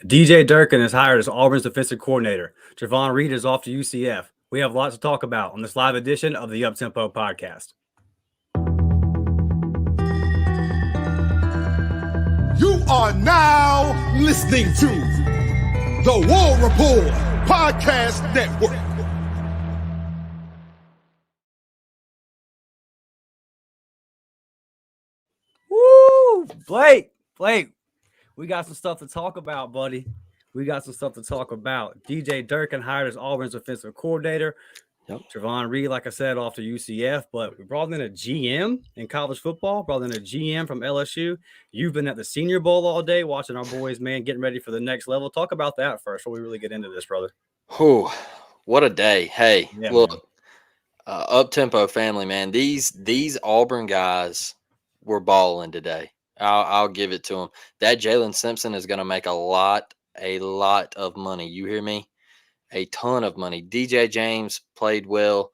DJ Durkin is hired as Auburn's defensive coordinator. Trevon Reed is off to UCF. We have lots to talk about on this live edition of the Uptempo podcast. You are now listening to the War Report Podcast Network. Woo! Blake, we got some stuff to talk about, buddy. We got some stuff to talk about. DJ Durkin hired as Auburn's offensive coordinator. Yep. Trevon Reed, like I said, off to UCF, but we brought in a GM in college football, brought in a GM from LSU. You've been at the Senior Bowl all day watching our boys, man, getting ready for the next level. Talk about that first before we really get into this, brother. Oh, what a day. Hey, Yeah, look, up-tempo family, man. These Auburn guys were balling today. I'll give it to them. That Jalen Simpson is going to make a lot of money. You hear me? A ton of money. DJ James played well.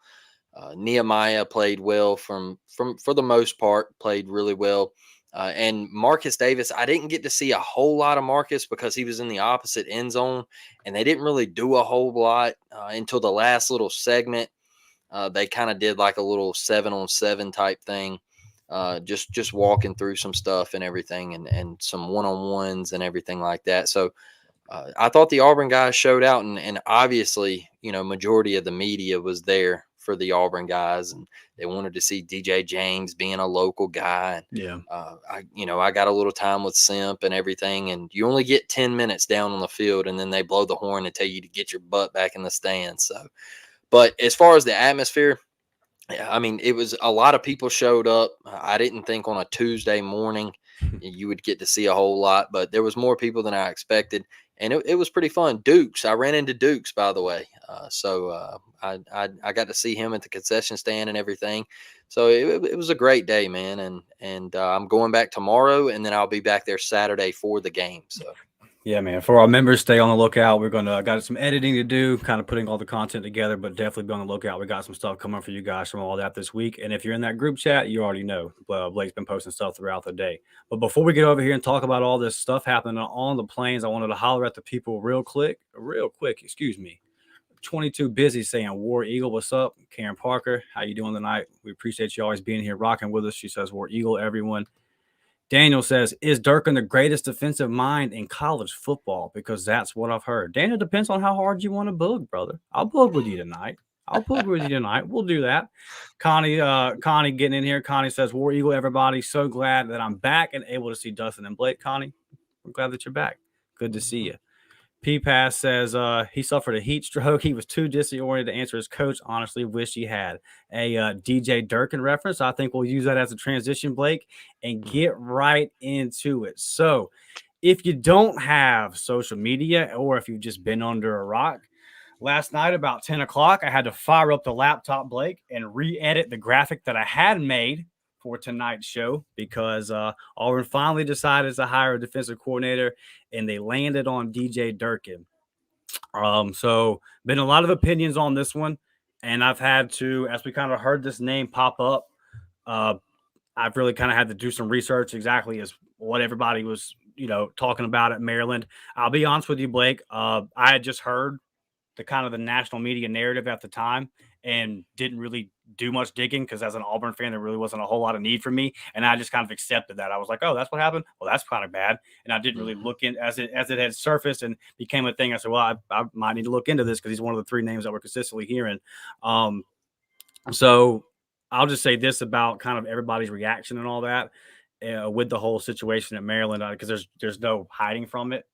Nehemiah played well for the most part, played really well. And Marcus Davis, I didn't get to see a whole lot of Marcus because he was in the opposite end zone, and they didn't really do a whole lot until the last little segment. They kind of did like a little 7-on-7 type thing, just walking through some stuff and everything, and some one-on-ones and everything like that. So I thought the Auburn guys showed out, and obviously, majority of the media was there for the Auburn guys, and they wanted to see DJ James being a local guy. Yeah. I got a little time with Simp and everything, and you only get 10 minutes down on the field, and then they blow the horn and tell you to get your butt back in the stands. So, but as far as the atmosphere, I mean, it was a lot of people showed up. I didn't think on a Tuesday morning you would get to see a whole lot, but there was more people than I expected. And it was pretty fun. Dukes, I ran into Dukes, by the way. I got to see him at the concession stand and everything. So it was a great day, man. And I'm going back tomorrow, and then I'll be back there Saturday for the game. So. Yeah, man. For our members, stay on the lookout. We're got some editing to do, kind of putting all the content together, but definitely be on the lookout. We got some stuff coming for you guys from all that this week. And if you're in that group chat, you already know Blake's been posting stuff throughout the day. But before we get over here and talk about all this stuff happening on the plains, I wanted to holler at the people real quick. 22 busy saying War Eagle, what's up? Karen Parker, how you doing tonight? We appreciate you always being here, rocking with us. She says War Eagle, everyone. Daniel says, is Durkin the greatest defensive mind in college football? Because that's what I've heard. Daniel, depends on how hard you want to bug, brother. I'll bug with you tonight. We'll do that. Connie getting in here. Connie says, War Eagle, everybody. So glad that I'm back and able to see Dustin and Blake. Connie, I'm glad that you're back. Good to see you. P-Pass says he suffered a heat stroke. He was too disoriented to answer his coach. Honestly, wish he had. A DJ Durkin reference. I think we'll use that as a transition, Blake, and get right into it. So if you don't have social media or if you've just been under a rock, last night about 10 o'clock, I had to fire up the laptop, Blake, and re-edit the graphic that I had made for tonight's show because Auburn finally decided to hire a defensive coordinator, and they landed on DJ Durkin. So been a lot of opinions on this one, and I've had to, as we kind of heard this name pop up, I've really kind of had to do some research exactly as what everybody was, talking about at Maryland. I'll be honest with you, Blake. I had just heard the national media narrative at the time and didn't really do much digging because as an Auburn fan, there really wasn't a whole lot of need for me. And I just kind of accepted that. I was like, oh, that's what happened. Well, that's kind of bad. And I didn't really look in as it had surfaced and became a thing. I said, well, I might need to look into this because he's one of the three names that we're consistently hearing. So I'll just say this about kind of everybody's reaction and all that with the whole situation at Maryland, because there's no hiding from it.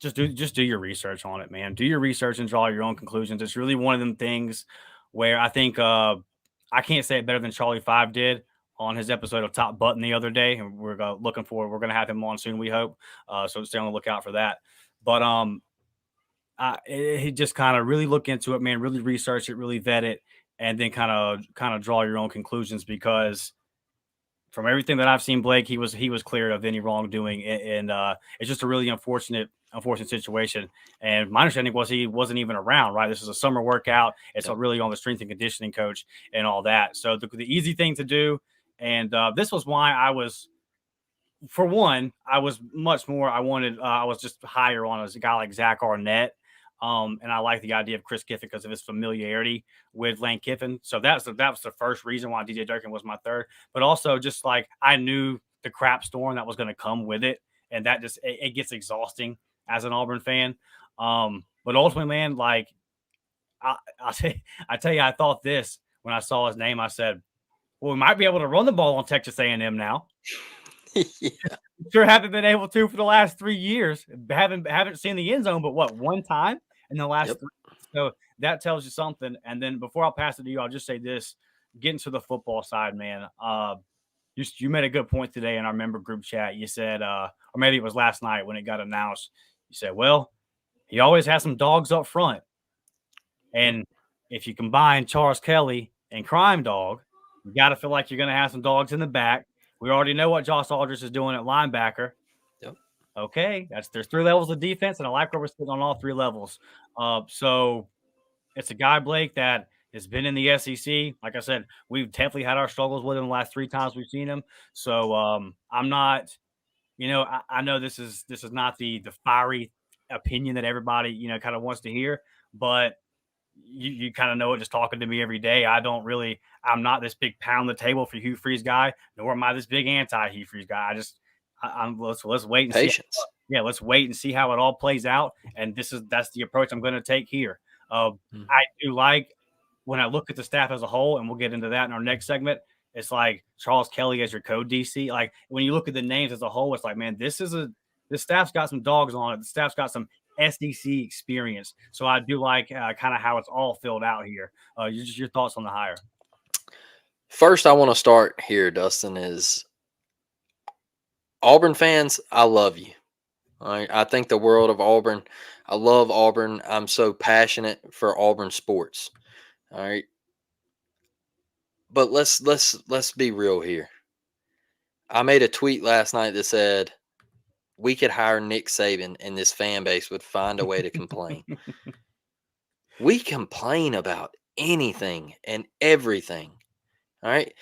Just do your research on it, man. Do your research and draw your own conclusions. It's really one of them things where I think I can't say it better than Charlie 5 did on his episode of Top Button the other day. And we're going to have him on soon, we hope. So stay on the lookout for that. But he just kind of really look into it, man, really research it, really vet it, and then kind of draw your own conclusions, because from everything that I've seen, Blake, he was cleared of any wrongdoing, and it's just a really unfortunate situation. And my understanding was he wasn't even around, right? This is a summer workout. It's really on the strength and conditioning coach and all that. So the easy thing to do, and this was why I was for one, I was much more. I was just higher on a guy like Zach Arnett. And I like the idea of Chris Kiffin because of his familiarity with Lane Kiffin. So that was the first reason why DJ Durkin was my third. But also just like I knew the crap storm that was going to come with it, and that just it gets exhausting as an Auburn fan. But ultimately, man, like I tell you, I thought this when I saw his name. I said, well, we might be able to run the ball on Texas A&M now. Yeah. Sure haven't been able to for the last 3 years. Haven't seen the end zone, but what, one time in the last Yep. 3. So that tells you something. And then before I'll pass it to you, I'll just say this: getting to the football side, man. You made a good point today in our member group chat. You said, or maybe it was last night when it got announced. You said, well, he always has some dogs up front, and if you combine Charles Kelly and Crime Dog, you got to feel like you're going to have some dogs in the back. We already know what Josh Aldridge is doing at linebacker. Yep. Okay, there's 3 levels of defense, and I like where we're sitting on all 3 levels. So it's a guy, Blake, that has been in the SEC. Like I said, we've definitely had our struggles with him the last 3 times we've seen him. So I'm not, I know this is not the fiery opinion that everybody kind of wants to hear, but you kind of know it just talking to me every day. I'm not this big pound the table for Hugh Freeze guy, nor am I this big anti Hugh Freeze guy. Let's wait and Patience. see. Let's wait and see how it all plays out. And that's the approach I'm going to take here. I do like when I look at the staff as a whole, and we'll get into that in our next segment. It's like Charles Kelly as your code DC. Like when you look at the names as a whole, it's like, man, this staff's got some dogs on it. The staff's got some SEC experience. So I do like kind of how it's all filled out here. Just your thoughts on the hire. First, I want to start here, Dustin, is Auburn fans, I love you. All right. I think the world of Auburn. I love Auburn. I'm so passionate for Auburn sports. All right. But let's be real here. I made a tweet last night that said we could hire Nick Saban and this fan base would find a way to complain. We complain about anything and everything. All right.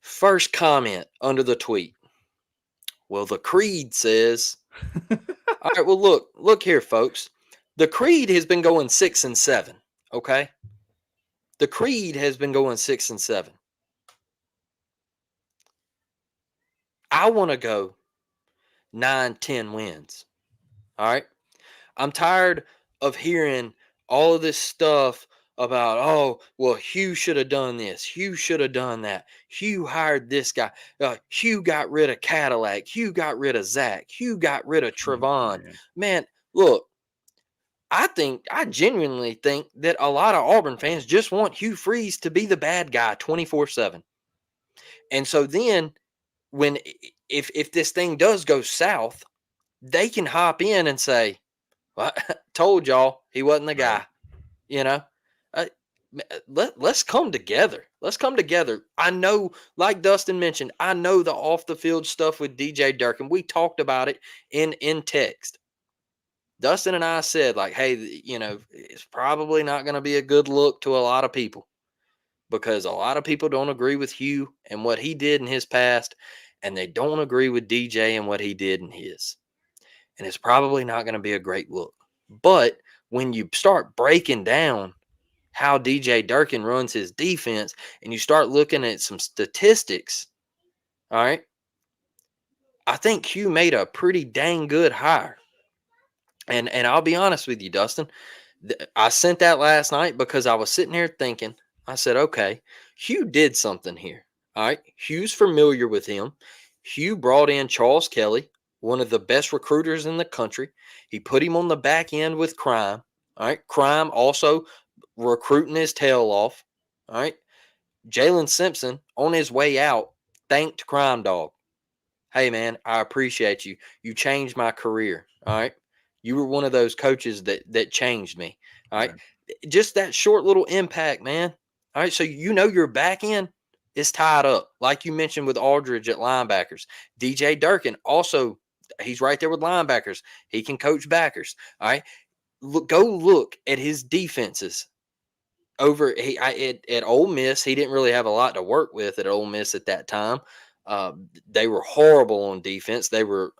First comment under the tweet. Well, the creed says, all right, well, look here, folks. The creed has been going 6 and 7. Okay. The creed has been going 6 and 7. I want to go 9-10 wins. All right. I'm tired of hearing all of this stuff about, oh, well, Hugh should have done this. Hugh should have done that. Hugh hired this guy. Hugh got rid of Cadillac. Hugh got rid of Zach. Hugh got rid of Trevon. Man, look, I genuinely think that a lot of Auburn fans just want Hugh Freeze to be the bad guy 24/7. And so then if this thing does go south, they can hop in and say, well, I told y'all he wasn't the guy. Let's come together. Let's come together. I know, like Dustin mentioned, I know the off the field stuff with DJ Durkin. We talked about it in text. Dustin and I said, like, hey, it's probably not going to be a good look to a lot of people because a lot of people don't agree with Hugh and what he did in his past, and they don't agree with DJ and what he did in his. And it's probably not going to be a great look. But when you start breaking down how DJ Durkin runs his defense and you start looking at some statistics, all right, I think Hugh made a pretty dang good hire. And I'll be honest with you, Dustin, I sent that last night because I was sitting here thinking, I said, okay, Hugh did something here. All right, Hugh's familiar with him. Hugh brought in Charles Kelly, one of the best recruiters in the country. He put him on the back end with Crime. All right, Crime also recruiting his tail off. All right, Jalen Simpson on his way out thanked Crime Dog. Hey, man, I appreciate you. You changed my career. All right. You were one of those coaches that changed me. All right. Just that short little impact, man. All right. So, your back end is tied up. Like you mentioned with Aldridge at linebackers. DJ Durkin also, he's right there with linebackers. He can coach backers. All right. Go look at his defenses over at Ole Miss. He didn't really have a lot to work with at Ole Miss at that time. They were horrible on defense. They were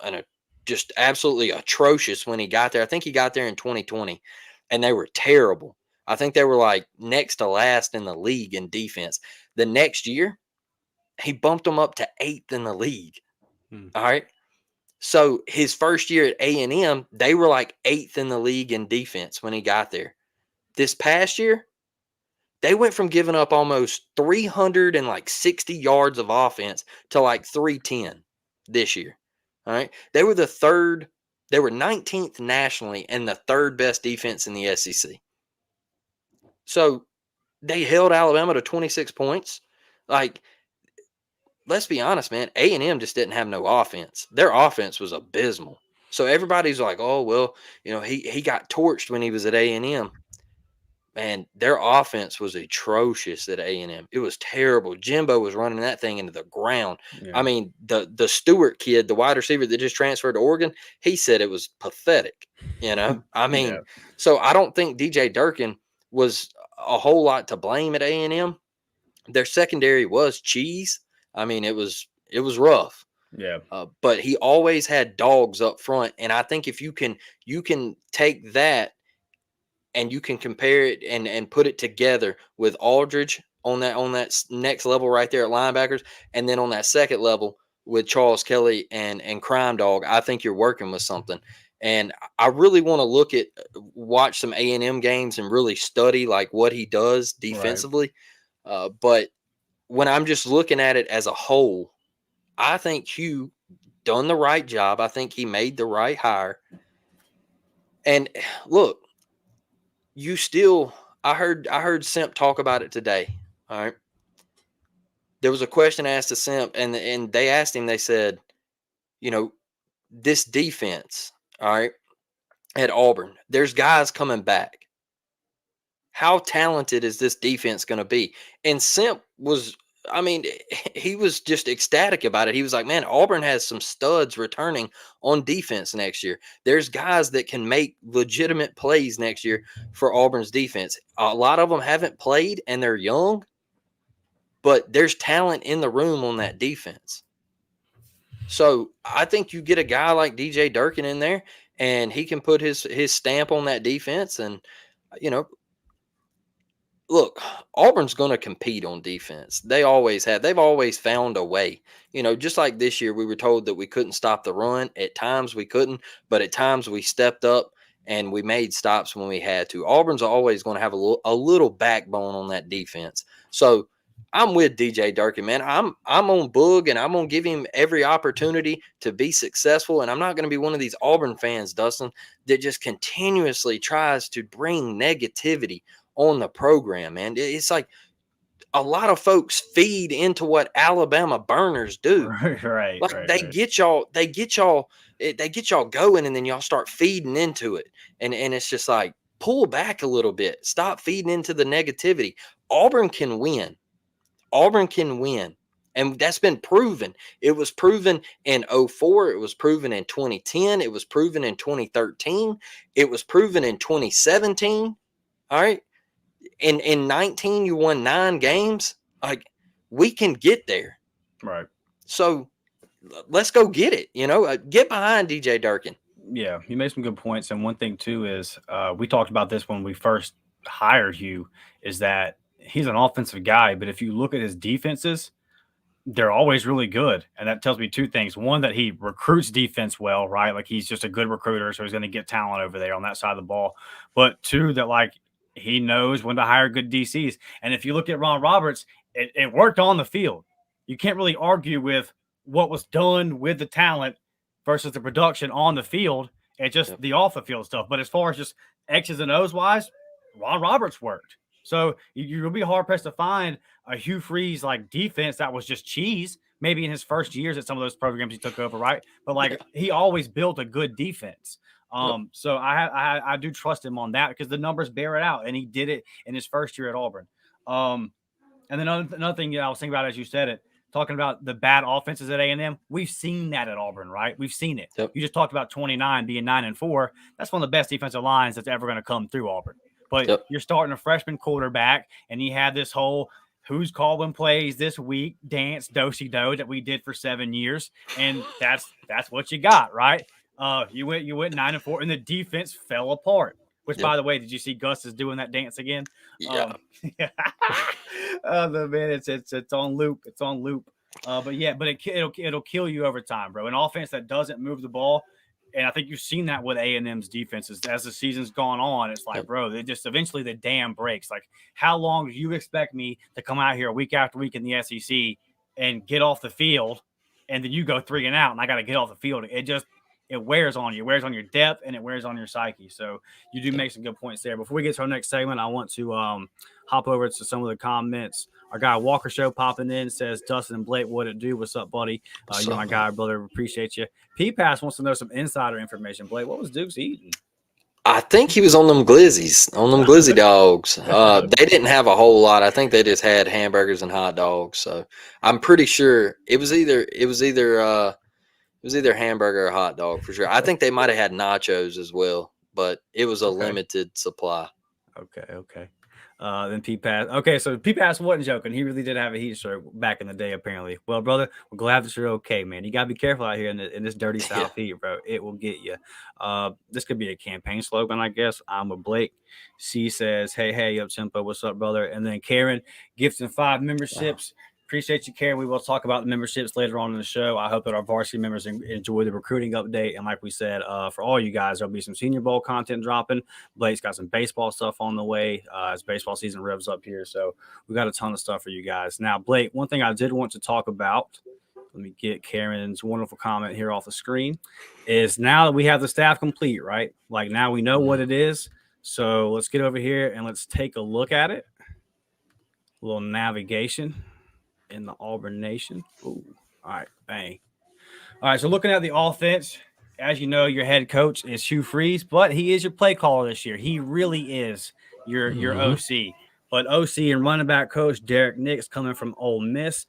just absolutely atrocious when he got there. I think he got there in 2020, and they were terrible. I think they were like next to last in the league in defense. The next year, he bumped them up to 8th in the league. All right. So his first year at A&M, they were like 8th in the league in defense when he got there. This past year, they went from giving up almost 360 yards of offense to like 310 this year. All right. They were 19th nationally and the 3rd best defense in the SEC. So they held Alabama to 26 points. Like, let's be honest, man, A&M just didn't have no offense. Their offense was abysmal. So everybody's like, oh, well, he got torched when he was at A&M. Man, their offense was atrocious at A&M. It was terrible. Jimbo was running that thing into the ground. Yeah. I mean, the Stewart kid, the wide receiver that just transferred to Oregon, he said it was pathetic. I mean, Yeah. So I don't think DJ Durkin was a whole lot to blame at A&M. Their secondary was cheese. I mean, it was rough. Yeah. But he always had dogs up front, and I think if you can take that and you can compare it and put it together with Aldridge on that next level right there at linebackers, and then on that second level with Charles Kelly and Crime Dog, I think you're working with something. And I really want to watch some A&M games and really study like what he does defensively. Right. But when I'm just looking at it as a whole, I think Hugh done the right job. I think he made the right hire. And look, I heard Simp talk about it today. All right. There was a question asked to Simp, and they asked him, they said, this defense, all right, at Auburn, there's guys coming back. How talented is this defense going to be? And Simp he was just ecstatic about it. He was like, man, Auburn has some studs returning on defense next year. There's guys that can make legitimate plays next year for Auburn's defense. A lot of them haven't played and they're young, but there's talent in the room on that defense. So I think you get a guy like DJ Durkin in there and he can put his stamp on that defense. And, look, Auburn's going to compete on defense. They always have. They've always found a way. Just like this year, we were told that we couldn't stop the run. At times we couldn't, but at times we stepped up and we made stops when we had to. Auburn's always going to have a little backbone on that defense. So I'm with DJ Durkin, man. I'm on Boog, and I'm going to give him every opportunity to be successful. And I'm not going to be one of these Auburn fans, Dustin, that just continuously tries to bring negativity on the program, man. It's like a lot of folks feed into what Alabama burners do. Right. They get y'all going, and then y'all start feeding into it. And it's just like, pull back a little bit. Stop feeding into the negativity. Auburn can win. And that's been proven. It was proven in 2004. It was proven in 2010. It was proven in 2013. It was proven in 2017. All right. In 19, you won 9 games. Like, we can get there. Right. So let's go get it. Get behind DJ Durkin. Yeah, you made some good points. And one thing, too, is we talked about this when we first hired Hugh, is that he's an offensive guy. But if you look at his defenses, they're always really good. And that tells me 2 things. One, that he recruits defense well, right? Like, he's just a good recruiter, so he's going to get talent over there on that side of the ball. But 2, that, like, he knows when to hire good DCs. And if you look at Ron Roberts, it worked on the field. You can't really argue with what was done with the talent versus the production on the field. It's just the off the field stuff. But as far as just X's and O's wise, Ron Roberts worked. So you'll be hard pressed to find a Hugh Freeze like defense that was just cheese, maybe in his first years at some of those programs he took over, right? But he always built a good defense. So I do trust him on that because the numbers bear it out, and he did it in his first year at Auburn. And then another thing I was thinking about as you said it, talking about the bad offenses at A&M, we've seen that at Auburn, right? We've seen it. Yep. You just talked about 29 being 9-4. That's one of the best defensive lines that's ever going to come through Auburn. But you're starting a freshman quarterback, and you have this whole who's calling plays this week, dance, do-si-do that we did for 7 years. And that's what you got, right? You went 9-4 and the defense fell apart. Which, Yep. by the way, did you see Gus is doing that dance again? Yeah. Oh, man, it's on loop. It's on loop. But it'll kill you over time, bro. An offense that doesn't move the ball, and I think you've seen that with A&M's defenses as the season's gone on. It's like, Yep. bro, they just eventually the dam breaks. Like, how long do you expect me to come out here week after week in the SEC and get off the field, and then you go 3 and out, and I got to get off the field? It wears on you. It wears on your depth, and it wears on your psyche. So you do make some good points there. Before we get to our next segment, I want to hop over to some of the comments. Our guy Walker Show popping in says, Dustin and Blake, what it do? What's up, buddy? You're my guy, brother. Appreciate you. P-Pass wants to know some insider information. Blake, what was Duke's eating? I think he was on them glizzies, on them glizzy dogs. They didn't have a whole lot. I think they just had hamburgers and hot dogs. So I'm pretty sure it was either hamburger or hot dog for sure. I think they might have had nachos as well, but it was a limited supply. Okay. Then P-Pass. Okay, so P-Pass wasn't joking. He really did have a heat stroke back in the day, apparently. Well, brother, we're glad that you're okay, man. You got to be careful out here in this dirty South heat, bro. It will get you. This could be a campaign slogan, I guess. I'm with Blake. C says, hey, up tempo. What's up, brother? And then Karen, gifting 5 memberships. Wow. Appreciate you, Karen. We will talk about the memberships later on in the show. I hope that our varsity members enjoy the recruiting update. And like we said, for all you guys, there'll be some Senior Bowl content dropping. Blake's got some baseball stuff on the way as baseball season revs up here. So we got a ton of stuff for you guys. Now, Blake, one thing I did want to talk about, let me get Karen's wonderful comment here off the screen, is now that we have the staff complete, right? Like now we know what it is. So let's get over here and let's take a look at it. A little navigation in the Auburn Nation. Ooh. All right, bang. All right, so looking at the offense, as you know, your head coach is Hugh Freeze, but he is your play caller this year. He really is your OC. But OC and running back coach Derek Nix coming from Ole Miss.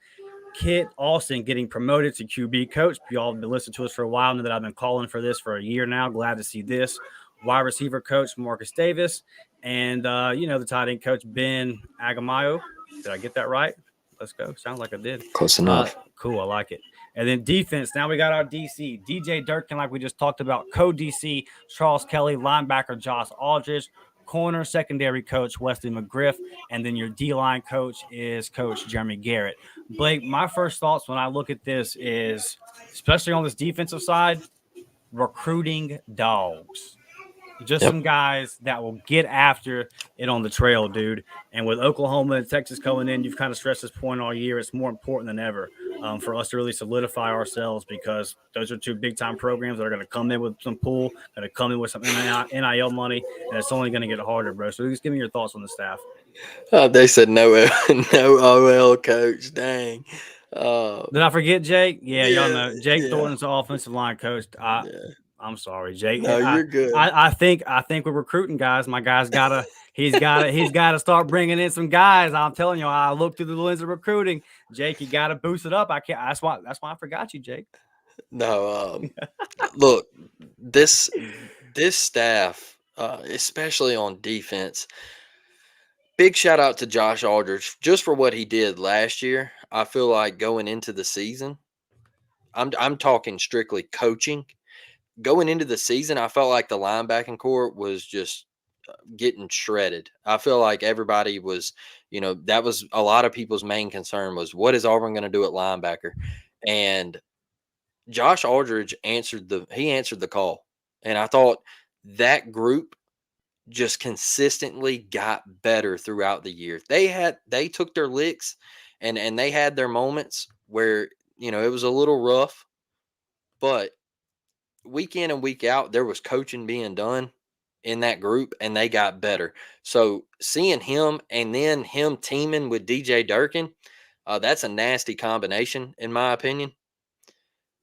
Kit Austin getting promoted to QB coach. Y'all have been listening to us for a while, know that I've been calling for this for a year now. Glad to see this. Wide receiver coach Marcus Davis. And, the tight end coach Ben Agamayo. Did I get that right? Let's go. Sounds like I did. Close enough. Cool. I like it. And then defense. Now we got our DC. DJ Durkin, like we just talked about. Co-DC, Charles Kelly. Linebacker, Josh Aldridge. Corner, secondary coach, Wesley McGriff. And then your D-line coach is Coach Jeremy Garrett. Blake, my first thoughts when I look at this is, especially on this defensive side, recruiting dogs. Just some guys that will get after it on the trail, dude. And with Oklahoma and Texas coming in, you've kind of stressed this point all year. It's more important than ever for us to really solidify ourselves because those are 2 big-time programs that are going to come in with some pull, going to come in with some NIL money, and it's only going to get harder, bro. So just give me your thoughts on the staff. They said no OL coach. Dang. Did I forget Jake? Yeah, y'all know. Jake Thornton's the offensive line coach. I'm sorry, Jake. No, you're good. I think we're recruiting guys. My guy's he's gotta start bringing in some guys. I'm telling you, I look through the lens of recruiting. Jake, you gotta boost it up. I can't. That's why I forgot you, Jake. No, look, this staff, especially on defense. Big shout out to Josh Aldridge just for what he did last year. I feel like going into the season, I'm talking strictly coaching. Going into the season, I felt like the linebacking core was just getting shredded. I feel like everybody was, that was a lot of people's main concern was what is Auburn going to do at linebacker? And Josh Aldridge answered the call. And I thought that group just consistently got better throughout the year. They took their licks and they had their moments where, it was a little rough, but week in and week out, there was coaching being done in that group, and they got better. So seeing him and then him teaming with DJ Durkin, that's a nasty combination, in my opinion.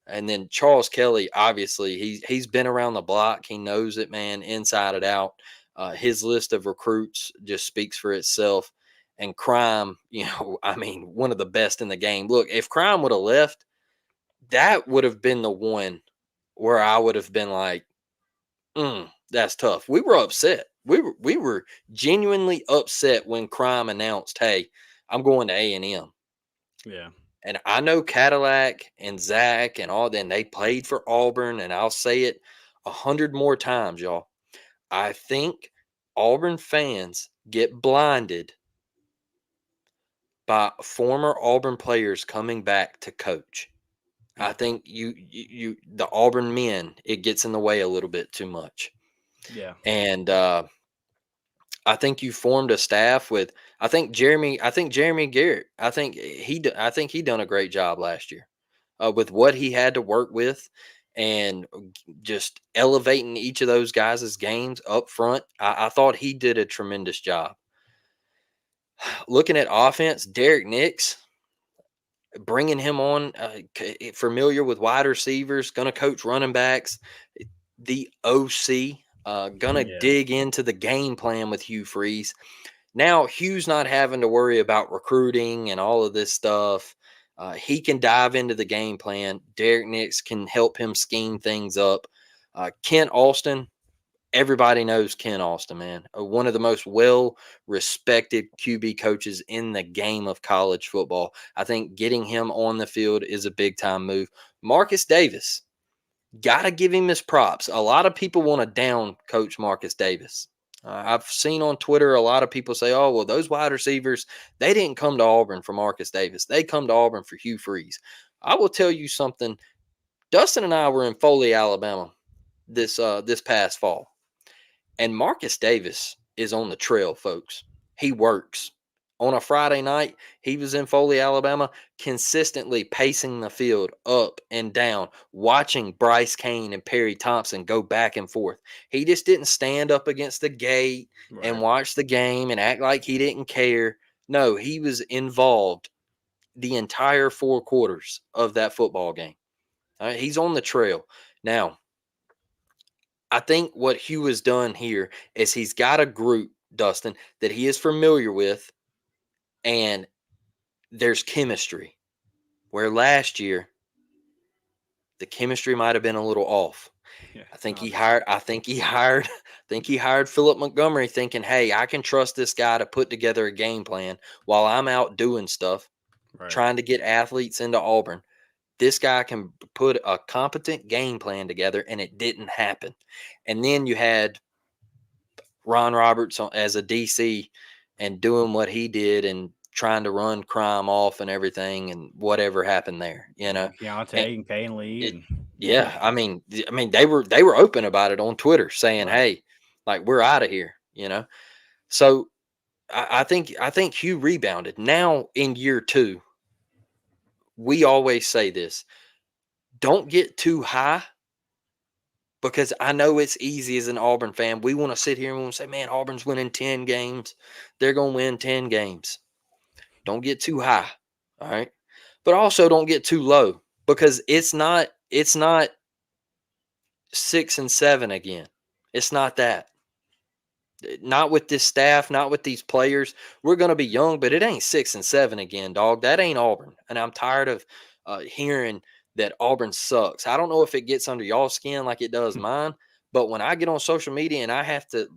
And then Charles Kelly, obviously, he's been around the block. He knows it, man, inside and out. His list of recruits just speaks for itself. And Crime, one of the best in the game. Look, if Crime would have left, that would have been the one where I would have been like, that's tough. We were upset. We were genuinely upset when Crime announced, hey, I'm going to A&M. Yeah. And I know Cadillac and Zach and all them, they played for Auburn, and I'll say it 100 more times, y'all. I think Auburn fans get blinded by former Auburn players coming back to coach. I think the Auburn men, it gets in the way a little bit too much. Yeah. And I think you formed a staff with. I think Jeremy Garrett. I think he done a great job last year with what he had to work with, and just elevating each of those guys' games up front. I thought he did a tremendous job. Looking at offense, Derek Nix, bringing him on, familiar with wide receivers, going to coach running backs. The OC, going to Yeah. dig into the game plan with Hugh Freeze. Now, Hugh's not having to worry about recruiting and all of this stuff. He can dive into the game plan. Derek Nix can help him scheme things up. Kent Austin, everybody knows Ken Austin, man. One of the most well-respected QB coaches in the game of college football. I think getting him on the field is a big-time move. Marcus Davis, got to give him his props. A lot of people want to down Coach Marcus Davis. I've seen on Twitter a lot of people say, oh, well, those wide receivers, they didn't come to Auburn for Marcus Davis. They come to Auburn for Hugh Freeze. I will tell you something. Dustin and I were in Foley, Alabama this past fall. And Marcus Davis is on the trail, folks. He works. On a Friday night, he was in Foley, Alabama, consistently pacing the field up and down, watching Bryce Kane and Perry Thompson go back and forth. He just didn't stand up against the gate and watch the game and act like he didn't care. No, he was involved the entire 4 quarters of that football game. He's on the trail. Now, I think what Hugh has done here is he's got a group, Dustin, that he is familiar with, and there's chemistry. Where last year, the chemistry might have been a little off. Yeah. I think he hired Philip Montgomery thinking, hey, I can trust this guy to put together a game plan while I'm out doing stuff, trying to get athletes into Auburn. This guy can put a competent game plan together, and it didn't happen. And then you had Ron Roberts as a DC and doing what he did and trying to run crime off and everything, and whatever happened there, Keontae and Kane Lee. I mean, they were open about it on Twitter saying, hey, like, we're out of here, So I think Hugh rebounded. Now in year 2, we always say this: don't get too high, because I know it's easy as an Auburn fan. We want to sit here and we want to say, man, Auburn's winning 10 games. They're going to win 10 games. Don't get too high. All right. But also don't get too low, because it's not 6 and 7 again. It's not that. Not with this staff, not with these players. We're going to be young, but it ain't 6 and 7 again, dog. That ain't Auburn. And I'm tired of hearing that Auburn sucks. I don't know if it gets under y'all's skin like it does mine, but when I get on social media and I have to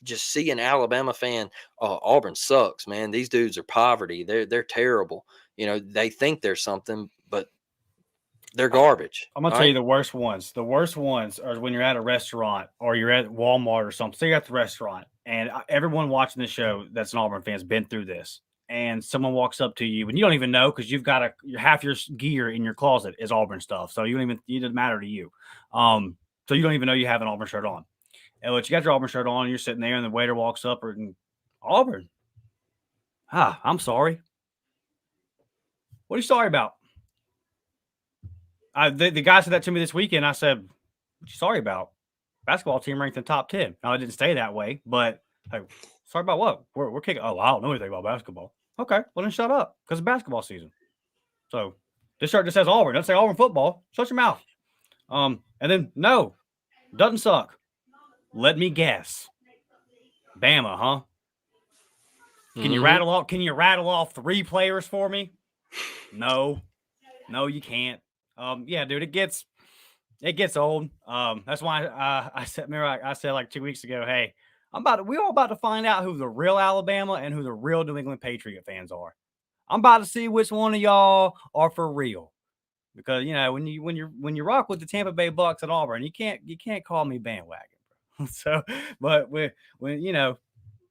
just see an Alabama fan, Auburn sucks, man. These dudes are poverty. They're terrible. They think they're something, but they're garbage. I'm gonna tell you the worst ones. The worst ones are when you're at a restaurant or you're at Walmart or something. So you're at the restaurant, and everyone watching the show that's an Auburn fan has been through this. And someone walks up to you, and you don't even know, because you've got half your gear in your closet is Auburn stuff. So it doesn't matter to you. So you don't even know you have an Auburn shirt on. And you got your Auburn shirt on, and you're sitting there, and the waiter walks up and Auburn. I'm sorry. What are you sorry about? The guy said that to me this weekend. I said, what you sorry about? Basketball team ranked in the top 10. Now, it didn't stay that way, but hey, sorry about what? We're kicking. Oh, I don't know anything about basketball. Okay, well then shut up, because it's basketball season. So this shirt just says Auburn. Doesn't say Auburn football. Shut your mouth. And then no, doesn't suck. Let me guess. Bama, huh? Can you rattle off 3 players for me? No, you can't. Yeah, dude, it gets old. That's why I said like 2 weeks ago, hey, we're all about to find out who the real Alabama and who the real New England Patriot fans are. I'm about to see which one of y'all are for real. Because when you rock with the Tampa Bay Bucks and Auburn, you can't call me bandwagon, bro. So, but when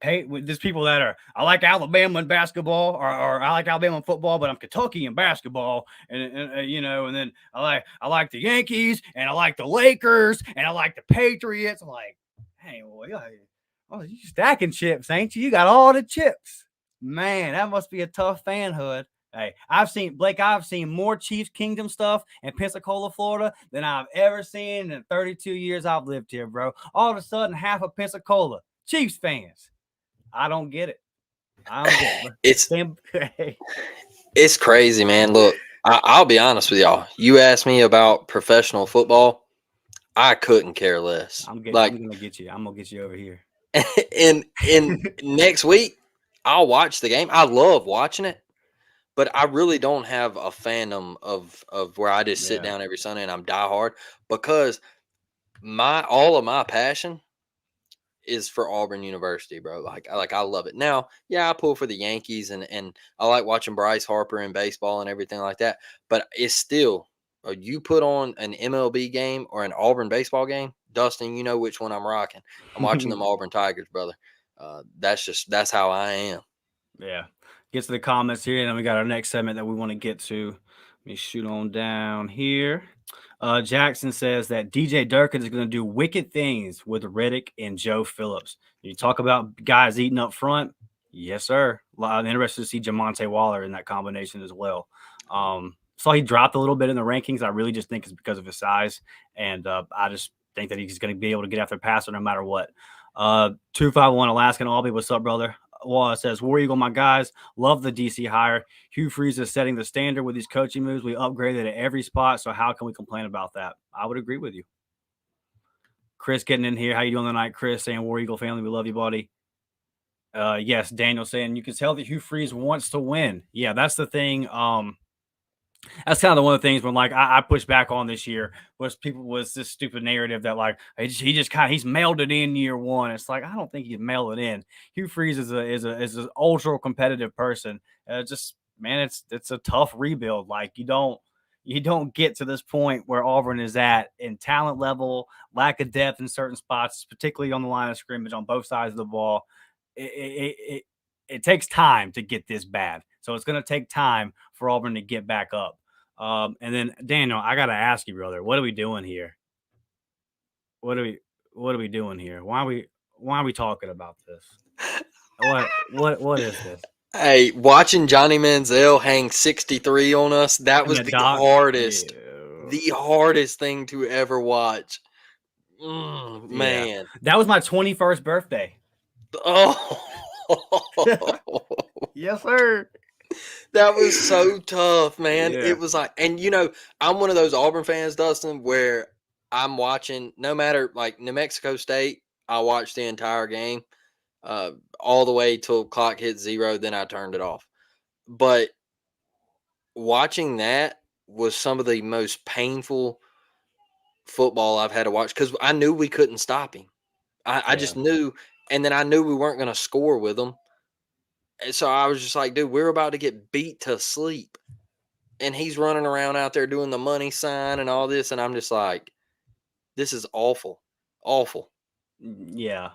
there's people that are, I like Alabama in basketball, or I like Alabama in football, but I'm Kentucky in basketball, and then I like the Yankees, and I like the Lakers, and I like the Patriots. I'm like, hey, boy, you stacking chips, ain't you? You got all the chips, man. That must be a tough fanhood. Hey, I've seen more Chiefs Kingdom stuff in Pensacola, Florida than I've ever seen in 32 years I've lived here, bro. All of a sudden, half of Pensacola Chiefs fans. I don't get it. It's crazy, man. Look, I'll be honest with y'all. You asked me about professional football, I couldn't care less. I'm gonna get you. I'm gonna get you over here. in next week, I'll watch the game. I love watching it. But I really don't have a fandom of where I just sit down every Sunday and I'm diehard, because all of my passion is for Auburn University, bro. Like I love it. Now, yeah, I pull for the Yankees and I like watching Bryce Harper in baseball and everything like that. But it's still, you put on an MLB game or an Auburn baseball game, Dustin, you know which one I'm rocking. I'm watching them Auburn Tigers, brother. That's how I am. Yeah. Get to the comments here, and then we got our next segment that we want to get to. Let me shoot on down here. Jackson says that DJ Durkin is going to do wicked things with Reddick and Joe Phillips. You talk about guys eating up front. Yes, sir. I'm interested to see Jamonte Waller in that combination as well. So he dropped a little bit in the rankings. I really just think it's because of his size. And I just think that he's going to be able to get after the passer no matter what. 251 Alaskan Albie, what's up, brother? Says, War Eagle, my guys, love the DC hire. Hugh Freeze is setting the standard with these coaching moves. We upgraded at every spot, so how can we complain about that? I would agree with you. Chris getting in here. How you doing tonight, Chris? Saying, War Eagle family, we love you, buddy. Yes, Daniel saying, you can tell that Hugh Freeze wants to win. Yeah, that's the thing. That's kind of one of the things when I pushed back on this year was this stupid narrative that he's mailed it in year one. It's like, I don't think he's mailed it in. Hugh Freeze is an ultra competitive person. It's a tough rebuild. Like you don't get to this point where Auburn is at in talent level, lack of depth in certain spots, particularly on the line of scrimmage on both sides of the ball. It takes time to get this bad. So it's going to take time for Auburn to get back up. And then Daniel, I got to ask you, brother, what are we doing here? What are we doing here? Why are we talking about this? What is this? Hey, watching Johnny Manziel hang 63 on us, that was the hardest thing to ever watch. Man. That was my 21st birthday. Oh. Yes, sir. That was so tough, man. Yeah. It was like, and I'm one of those Auburn fans, Dustin, where I'm watching, no matter like New Mexico State, I watched the entire game all the way till clock hit 0. Then I turned it off. But watching that was some of the most painful football I've had to watch, because I knew we couldn't stop him. I just knew, and then I knew we weren't going to score with him. And so I was just like, dude, we're about to get beat to sleep. And he's running around out there doing the money sign and all this. And I'm just like, this is awful. Awful. Yeah.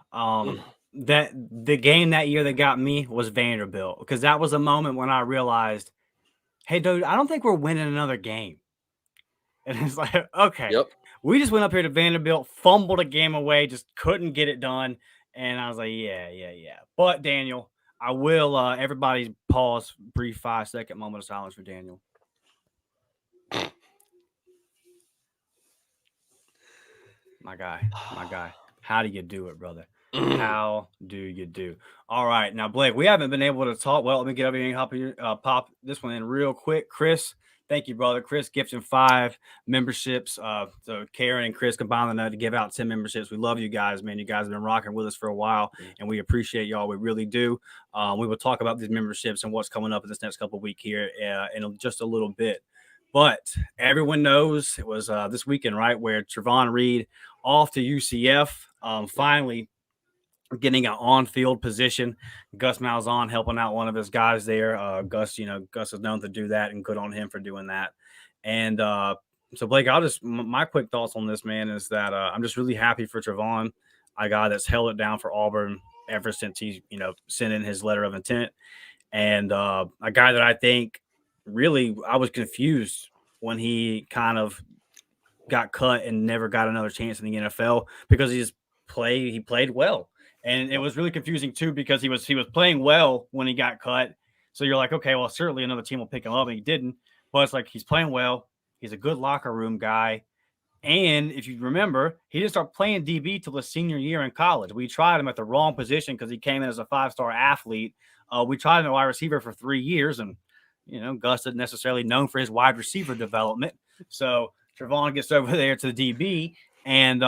That the game that year that got me was Vanderbilt, because that was a moment when I realized, hey, dude, I don't think we're winning another game. And it's like, okay, Yep. We just went up here to Vanderbilt, fumbled a game away, just couldn't get it done. And I was like, yeah. But Daniel, I will, everybody pause, brief 5-second moment of silence for Daniel. My guy. How do you do it, brother? How do you do? All right. Now, Blake, we haven't been able to talk. Well, let me get over here and pop this one in real quick. Chris, thank you, brother. Chris gifting 5 memberships. So Karen and Chris combined to give out 10 memberships. We love you guys, man. You guys have been rocking with us for a while, and we appreciate y'all. We really do. We will talk about these memberships and what's coming up in this next couple of weeks here in just a little bit. But everyone knows it was this weekend, right, where Trevon Reed off to UCF. Finally, getting an on-field position. Gus Malzahn helping out one of his guys there. Gus is known to do that, and good on him for doing that. And so, Blake, my quick thoughts on this, man, is that I'm just really happy for Trevon, a guy that's held it down for Auburn ever since he, sent in his letter of intent, and a guy that I think really I was confused when he kind of got cut and never got another chance in the NFL because he played well. And it was really confusing too because he was playing well when he got cut. So you're like, okay, well, certainly another team will pick him up, and he didn't. But it's like he's playing well. He's a good locker room guy. And if you remember, he didn't start playing DB till his senior year in college. We tried him at the wrong position because he came in as a 5-star athlete. We tried him at wide receiver for 3 years, and Gus isn't necessarily known for his wide receiver development. So Trevon gets over there to the DB, and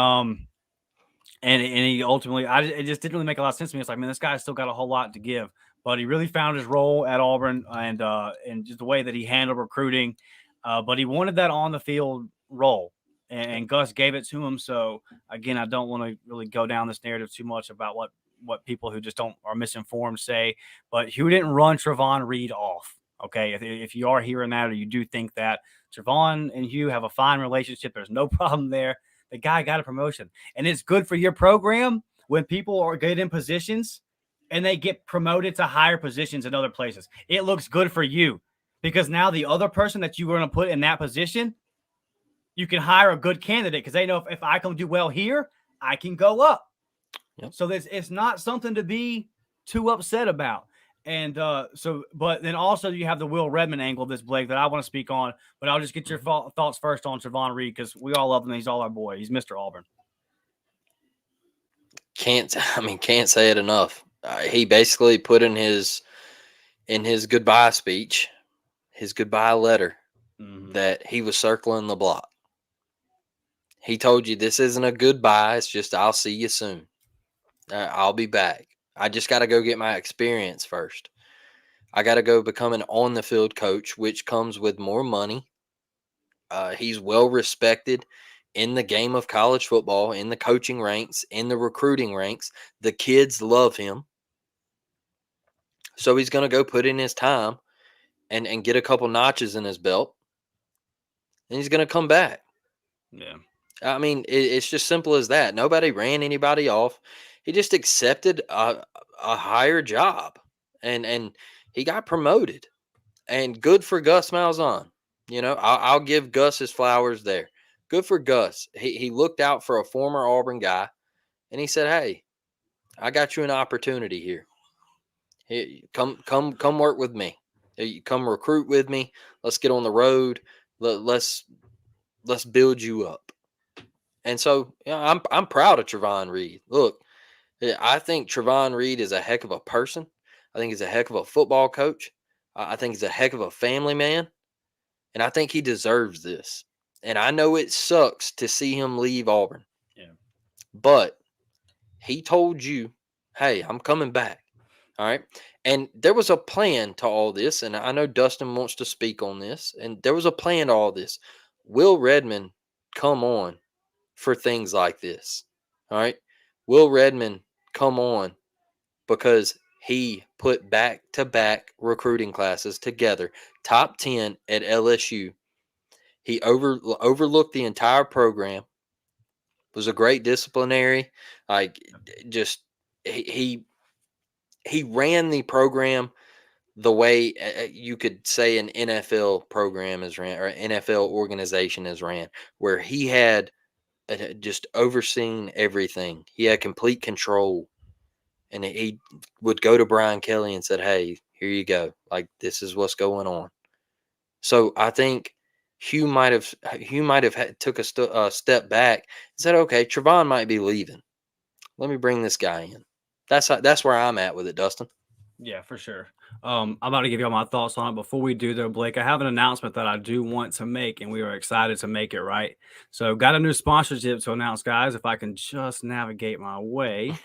he ultimately, it just didn't really make a lot of sense to me. It's like, man, this guy's still got a whole lot to give, but he really found his role at Auburn and just the way that he handled recruiting. But he wanted that on the field role, and Gus gave it to him. So again, I don't want to really go down this narrative too much about what people who just are misinformed say, but Hugh didn't run Trevon Reed off. Okay. If you are hearing that, or you do think that Trevon and Hugh have a fine relationship, there's no problem there. The guy got a promotion, and it's good for your program when people are good in positions and they get promoted to higher positions in other places. It looks good for you because now the other person that you were going to put in that position, you can hire a good candidate because they know if I can do well here, I can go up. Yep. So it's not something to be too upset about. And but then also you have the Will Redmond angle of this, Blake, that I want to speak on, but I'll just get your thoughts first on Trevon Reed because we all love him. He's all our boy. He's Mr. Auburn. Can't say it enough. He basically put in his goodbye speech, his goodbye letter, that he was circling the block. He told you this isn't a goodbye. It's just, I'll see you soon. I'll be back. I just got to go get my experience first. I got to go become an on-the-field coach, which comes with more money. He's well respected in the game of college football, in the coaching ranks, in the recruiting ranks. The kids love him. So he's going to go put in his time and get a couple notches in his belt. And he's going to come back. Yeah. I mean, it's just simple as that. Nobody ran anybody off. He just accepted a higher job, and he got promoted. And good for Gus Malzahn. I'll give Gus his flowers there. Good for Gus. He looked out for a former Auburn guy, and he said, "Hey, I got you an opportunity here. Come work with me. Come recruit with me. Let's get on the road. Let's build you up." And so, I'm proud of Trevon Reed. Look, I think Trevon Reed is a heck of a person. I think he's a heck of a football coach. I think he's a heck of a family man. And I think he deserves this. And I know it sucks to see him leave Auburn. Yeah. But he told you, hey, I'm coming back. All right. And there was a plan to all this. And I know Dustin wants to speak on this. And there was a plan to all this. Will Redmond come on for things like this? All right. Will Redmond come on because he put back-to-back recruiting classes together, top 10 at LSU. He overlooked the entire program, was a great disciplinary. He ran the program the way you could say an NFL program is ran, or an NFL organization is ran, where he had just overseen everything. He had complete control. And he would go to Brian Kelly and said, "Hey, here you go. Like, this is what's going on." So I think Hugh might have took a step back and said, "Okay, Trevon might be leaving. Let me bring this guy in." That's where I'm at with it, Dustin. Yeah, for sure. I'm about to give you all my thoughts on it. Before we do, though, Blake, I have an announcement that I do want to make, and we are excited to make it, right? So got a new sponsorship to announce, guys, if I can just navigate my way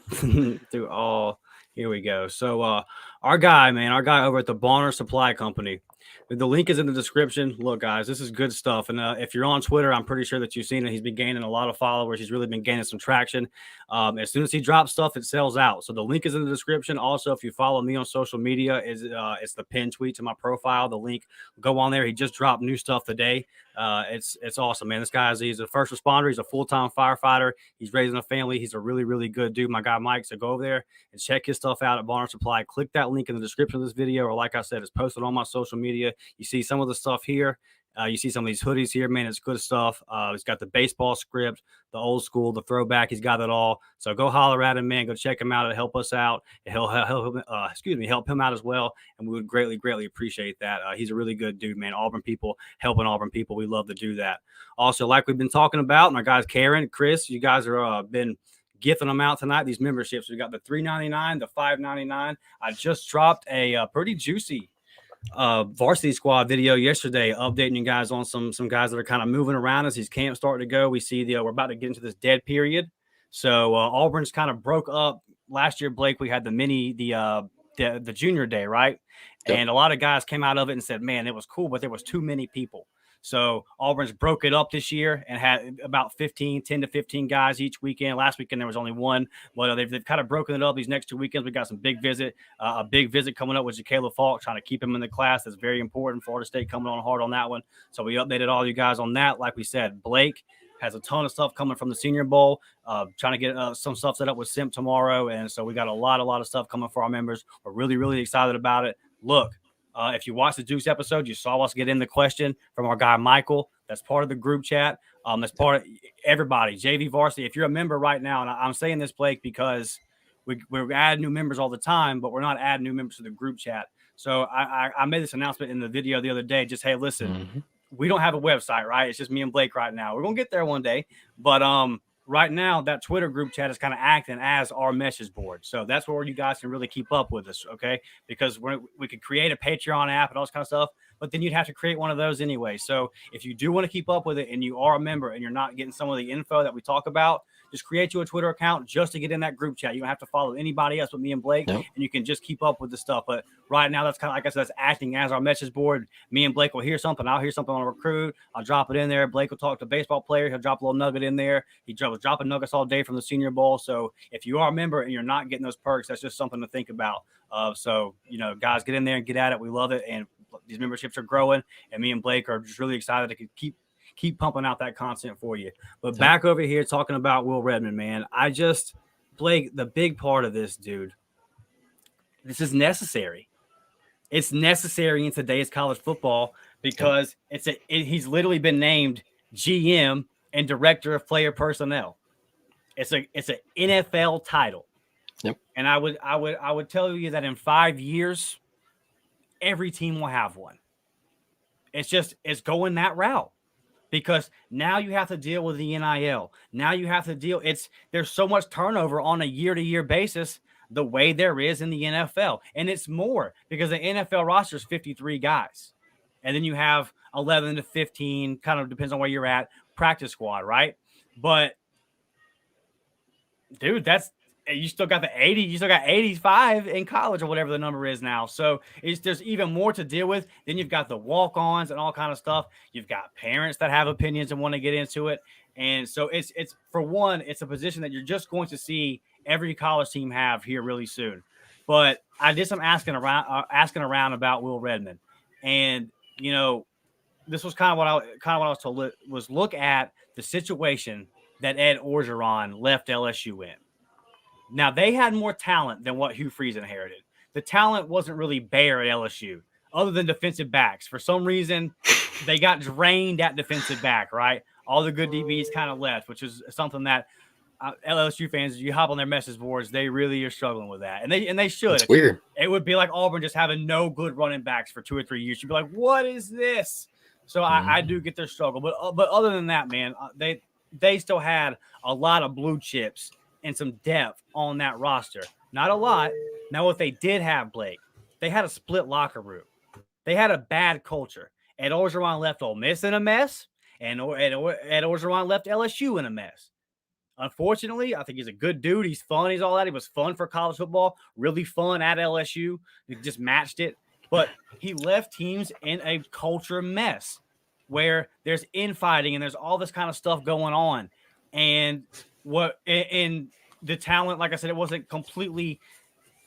through all. Here we go. So our guy over at the Bonner Supply Company, The link is in the description. Look, guys, this is good stuff. And if you're on Twitter, I'm pretty sure that you've seen it. He's been gaining a lot of followers. He's really been gaining some traction. As soon as he drops stuff, it sells out. So the link is in the description. Also, if you follow me on social media, it's the pinned tweet to my profile. The link, go on there. He just dropped new stuff today. It's awesome, man. This guy he's a first responder. He's a full-time firefighter. He's raising a family. He's a really, really good dude. My guy Mike. So go over there and check his stuff out at Barn Supply. Click that link in the description of this video, or like I said, it's posted on my social media. You see some of the stuff here. You see some of these hoodies here, man. It's good stuff. He's got the baseball script, the old school, the throwback. He's got it all. So go holler at him, man. Go check him out. It'll help us out. He'll help him out as well. And we would greatly, greatly appreciate that. He's a really good dude, man. Auburn people, helping Auburn people. We love to do that. Also, like we've been talking about, my guys, Karen, Chris, you guys are been gifting them out tonight, these memberships. We got the $3.99, the $5.99. I just dropped a pretty juicy varsity squad video yesterday, updating you guys on some guys that are kind of moving around as these camps starting to go. We see we're about to get into this dead period. So Auburn's kind of broke up last year. Blake, we had the junior day, right? Yep. And a lot of guys came out of it and said, man, it was cool, but there was too many people. So Auburn's broke it up this year and had about 10 to 15 guys each weekend. Last weekend, there was only one, but they've kind of broken it up these next 2 weekends. We got some a big visit coming up with Jacayla Falk, trying to keep him in the class. That's very important. Florida State coming on hard on that one. So we updated all you guys on that. Like we said, Blake has a ton of stuff coming from the Senior Bowl, trying to get some stuff set up with Simp tomorrow. And so we got a lot of stuff coming for our members. We're really, really excited about it. Look, if you watched the Juice episode, you saw us get in the question from our guy Michael. That's part of the group chat. That's part of everybody, JV Varsity. If you're a member right now, and I'm saying this, Blake, because we're adding new members all the time, but we're not adding new members to the group chat. So I made this announcement in the video the other day. Just, hey, listen, we don't have a website, right? It's just me and Blake right now. We're gonna get there one day, but right now, that Twitter group chat is kind of acting as our message board. So that's where you guys can really keep up with us, okay? Because we could create a Patreon app and all this kind of stuff, but then you'd have to create one of those anyway. So if you do want to keep up with it and you are a member and you're not getting some of the info that we talk about, just create you a Twitter account just to get in that group chat. You don't have to follow anybody else but me and Blake, and you can just keep up with the stuff. But right now, that's kind of, like I said, that's acting as our message board. Me and Blake will hear something. I'll hear something on a recruit. I'll drop it in there. Blake will talk to baseball players. He'll drop a little nugget in there. He was dropping nuggets all day from the Senior Bowl. So if you are a member and you're not getting those perks, that's just something to think about. So, guys, get in there and get at it. We love it. And these memberships are growing. And me and Blake are just really excited to keep pumping out that content for you. But back over here talking about Will Redmond, man, Blake, the big part of this, dude, this is necessary. It's necessary in today's college football because he's literally been named GM and Director of Player Personnel. It's an NFL title. Yep. And I would tell you that in 5 years, every team will have one. It's going that route. Because now you have to deal with the NIL. Now you have to there's so much turnover on a year-to-year basis the way there is in the NFL. And it's more because the NFL roster is 53 guys. And then you have 11 to 15, kind of depends on where you're at, practice squad, right? But, dude, you still got 85 in college or whatever the number is now. So there's even more to deal with. Then you've got the walk-ons and all kind of stuff. You've got parents that have opinions and want to get into it. And so it's for one, it's a position that you're just going to see every college team have here really soon. But I did some asking around about Will Redmond. And, this was kind of what I was told was look at the situation that Ed Orgeron left LSU in. Now, they had more talent than what Hugh Freeze inherited. The talent wasn't really bare at LSU, other than defensive backs. For some reason, they got drained at defensive back, right? All the good DBs kind of left, which is something that LSU fans, you hop on their message boards, they really are struggling with that. And they should. It's weird. It would be like Auburn just having no good running backs for 2 or 3 years. You'd be like, what is this? So I do get their struggle. But other than that, man, they still had a lot of blue chips and some depth on that roster. Not a lot. Now, what they did have, Blake, they had a split locker room. They had a bad culture. Ed Orgeron left Ole Miss in a mess, and Ed Orgeron left LSU in a mess. Unfortunately, I think he's a good dude. He's fun. He's all that. He was fun for college football, really fun at LSU. He just matched it. but he left teams in a culture mess where there's infighting and there's all this kind of stuff going on. And in the talent, like I said, it wasn't completely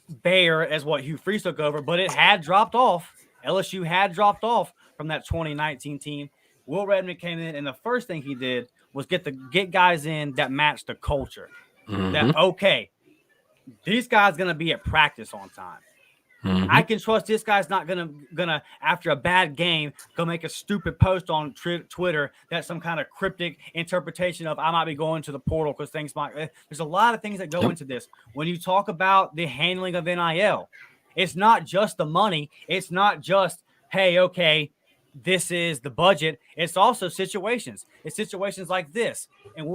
bare as what Hugh Freeze took over, but it had dropped off. LSU had dropped off from that 2019 team. Will Redmond came in, and the first thing he did was get guys in that matched the culture. Mm-hmm. That, okay, these guys going to be at practice on time. Mm-hmm. I can trust this guy's not gonna after a bad game go make a stupid post on Twitter that's some kind of cryptic interpretation of I might be going to the portal because things might. There's a lot of things that go into this. When you talk about the handling of NIL, it's not just the money. It's not just, hey, okay, this is the budget. It's also situations. It's situations like this, and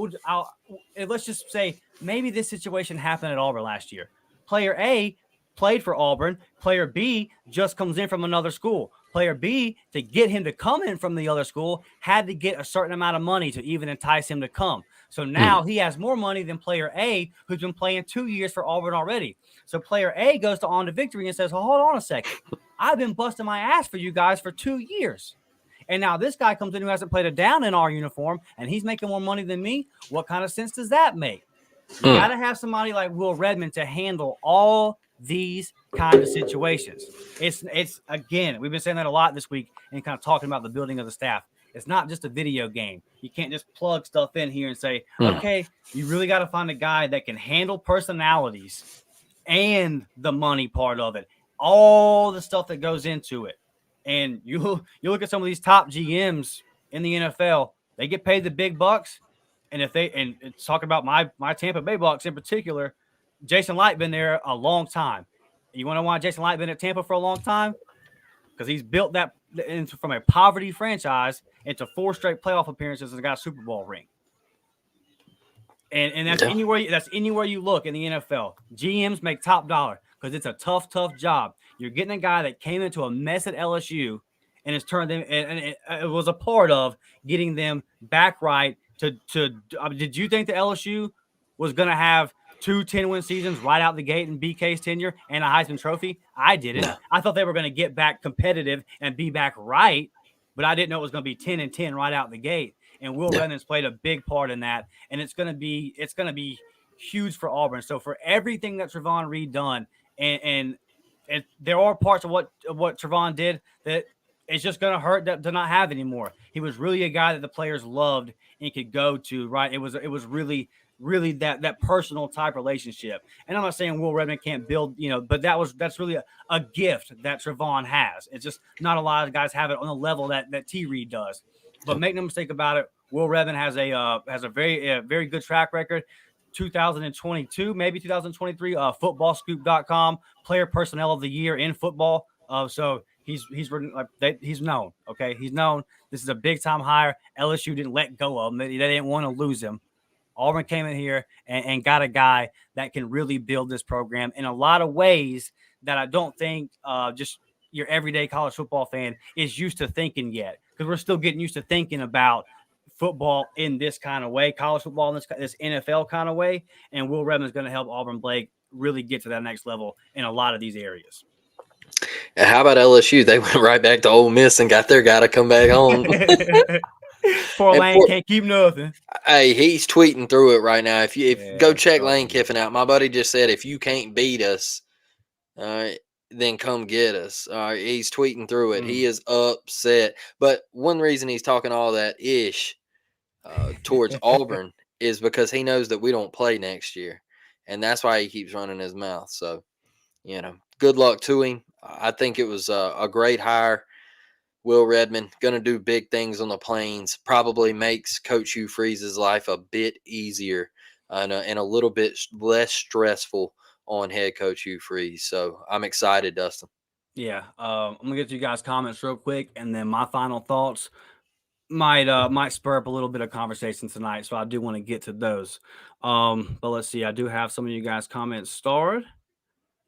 let's just say maybe this situation happened at Auburn last year. Player A played for Auburn. Player B just comes in from another school. Player B, to get him to come in from the other school, had to get a certain amount of money to even entice him to come. So now he has more money than player A, who's been playing 2 years for Auburn already. So player A goes to On to Victory and says, hold on a second. I've been busting my ass for you guys for 2 years. And now this guy comes in who hasn't played a down in our uniform, and he's making more money than me. What kind of sense does that make? You got to have somebody like Will Redmond to handle all these kind of situations. It's again, we've been saying that a lot this week and kind of talking about the building of the staff. It's not just a video game. You can't just plug stuff in here and say, okay, you really got to find a guy that can handle personalities and the money part of it, all the stuff that goes into it. And you look at some of these top GMs in the NFL, they get paid the big bucks. And it's talking about my Tampa Bay Bucks in particular, Jason Light been there a long time. You want to know why Jason Light been at Tampa for a long time? Because he's built that from a poverty franchise into 4 straight playoff appearances and got a Super Bowl ring. And that's anywhere you look in the NFL. GMs make top dollar because it's a tough job. You're getting a guy that came into a mess at LSU and has turned them and it was a part of getting them back right to did you think the LSU was going to have 2 10-win seasons right out the gate in BK's tenure and a Heisman Trophy? I didn't. No. I thought they were going to get back competitive and be back right, but I didn't know it was going to be 10-10 right out the gate. And Will Redmond's played a big part in that, and it's going to be huge for Auburn. So for everything that Trevon Reed done, and there are parts of what Trevon did that it's just going to hurt to not have anymore. He was really a guy that the players loved and could go to. Right? It was really that personal type relationship. And I'm not saying Will Redmond can't build, but that's really a gift that Trevon has. It's just not a lot of guys have it on the level that T. Reed does. But make no mistake about it, Will Redmond has a very good track record. 2022, maybe 2023, footballscoop.com player personnel of the year in football. So he's known. Okay. He's known. This is a big time hire. LSU didn't let go of him. They didn't want to lose him. Auburn came in here and got a guy that can really build this program in a lot of ways that I don't think just your everyday college football fan is used to thinking yet, because we're still getting used to thinking about football in this kind of way, college football in this NFL kind of way. And Will Redmond's going to help Auburn Blake really get to that next level in a lot of these areas. And how about LSU? They went right back to Ole Miss and got their guy to come back home. Poor Lane can't keep nothing. Hey, he's tweeting through it right now. Go check Lane Kiffin out. My buddy just said, if you can't beat us, then come get us. He's tweeting through it. He is upset. But one reason he's talking all that ish towards Auburn is because he knows that we don't play next year. And that's why he keeps running his mouth. So, good luck to him. I think it was a great hire. Will Redmond going to do big things on the Plains, probably makes Coach Hugh Freeze's life a bit easier and a little bit less stressful on head coach Hugh Freeze. So I'm excited, Dustin. Yeah. I'm going to get to you guys' comments real quick, and then my final thoughts might spur up a little bit of conversation tonight. So I do want to get to those. But let's see. I do have some of you guys' comments starred.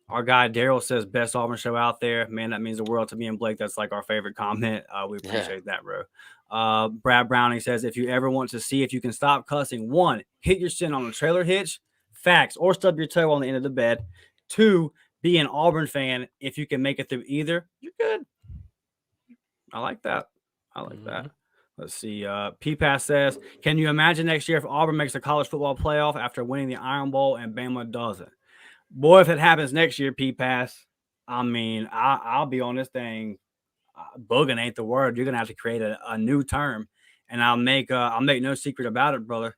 Our guy Daryl says best Auburn show out there. Man, that means the world to me and Blake. That's like our favorite comment. We appreciate that, bro. Brad Browning says, if you ever want to see if you can stop cussing, 1, hit your shin on a trailer hitch, facts, or stub your toe on the end of the bed. 2, be an Auburn fan. If you can make it through either, you're good. I like that. Let's see. P-Pass says, can you imagine next year if Auburn makes the college football playoff after winning the Iron Bowl and Bama doesn't? Boy, if it happens next year, P-Pass, I mean, I'll be on this thing. Boogin ain't the word. You're gonna have to create a new term, and I'll make no secret about it, brother.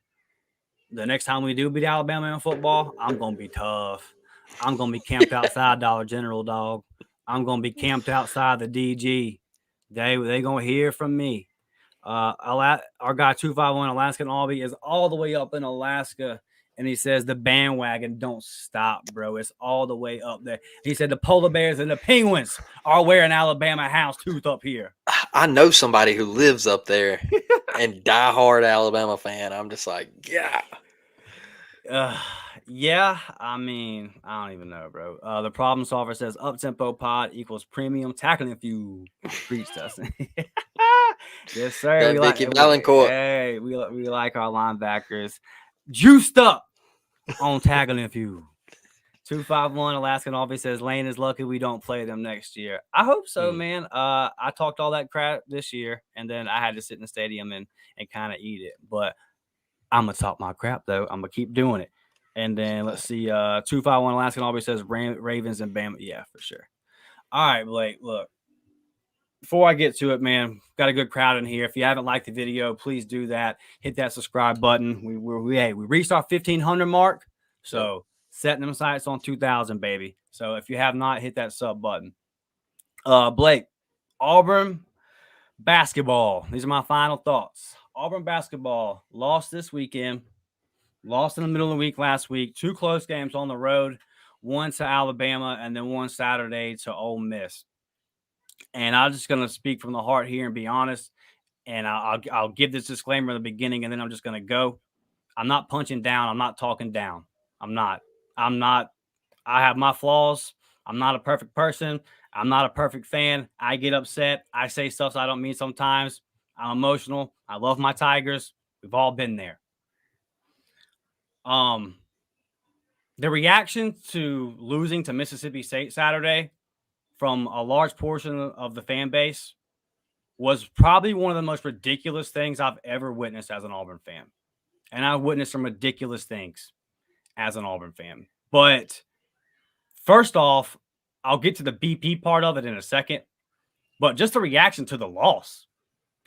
The next time we do beat Alabama in football, I'm gonna be tough. I'm gonna be camped outside Dollar General, dog. I'm gonna be camped outside the DG. They gonna hear from me. Our guy 251 Alaska and Albee is all the way up in Alaska, and he says the bandwagon don't stop, bro. It's all the way up there. He said the polar bears and the penguins are wearing Alabama house tooth up here. I know somebody who lives up there and diehard Alabama fan. I'm just like, yeah. Yeah, I mean, I don't even know, bro. The problem solver says up-tempo pod equals premium tackling if you reached us. Yes, sir. We like, hey, we like our linebackers juiced up on tackling if you. 251 Alaskan Albee says Lane is lucky we don't play them next year. I hope so, man. I talked all that crap this year, and then I had to sit in the stadium and kind of eat it. But I'm gonna talk my crap though. I'm gonna keep doing it. And then let's see. 251 Alaskan Albee says Ravens and Bama. Yeah, for sure. All right, Blake. Look, before I get to it, man, got a good crowd in here. If you haven't liked the video, please do that. Hit that subscribe button. We reached our 1,500 mark, so setting them sights on 2,000, baby. So if you have not, hit that sub button. Blake, Auburn basketball. These are my final thoughts. Auburn basketball lost this weekend. Lost in the middle of the week last week. 2 close games on the road. One to Alabama and then one Saturday to Ole Miss. And I'm just going to speak from the heart here and be honest. And I'll give this disclaimer in the beginning, and then I'm just going to go. I'm not punching down. I'm not talking down. I'm not. I have my flaws. I'm not a perfect person. I'm not a perfect fan. I get upset. I say stuff I don't mean sometimes. I'm emotional. I love my Tigers. We've all been there. The reaction to losing to Mississippi State Saturday from a large portion of the fan base was probably one of the most ridiculous things I've ever witnessed as an Auburn fan. And I witnessed some ridiculous things as an Auburn fan. But first off, I'll get to the BP part of it in a second. But just the reaction to the loss,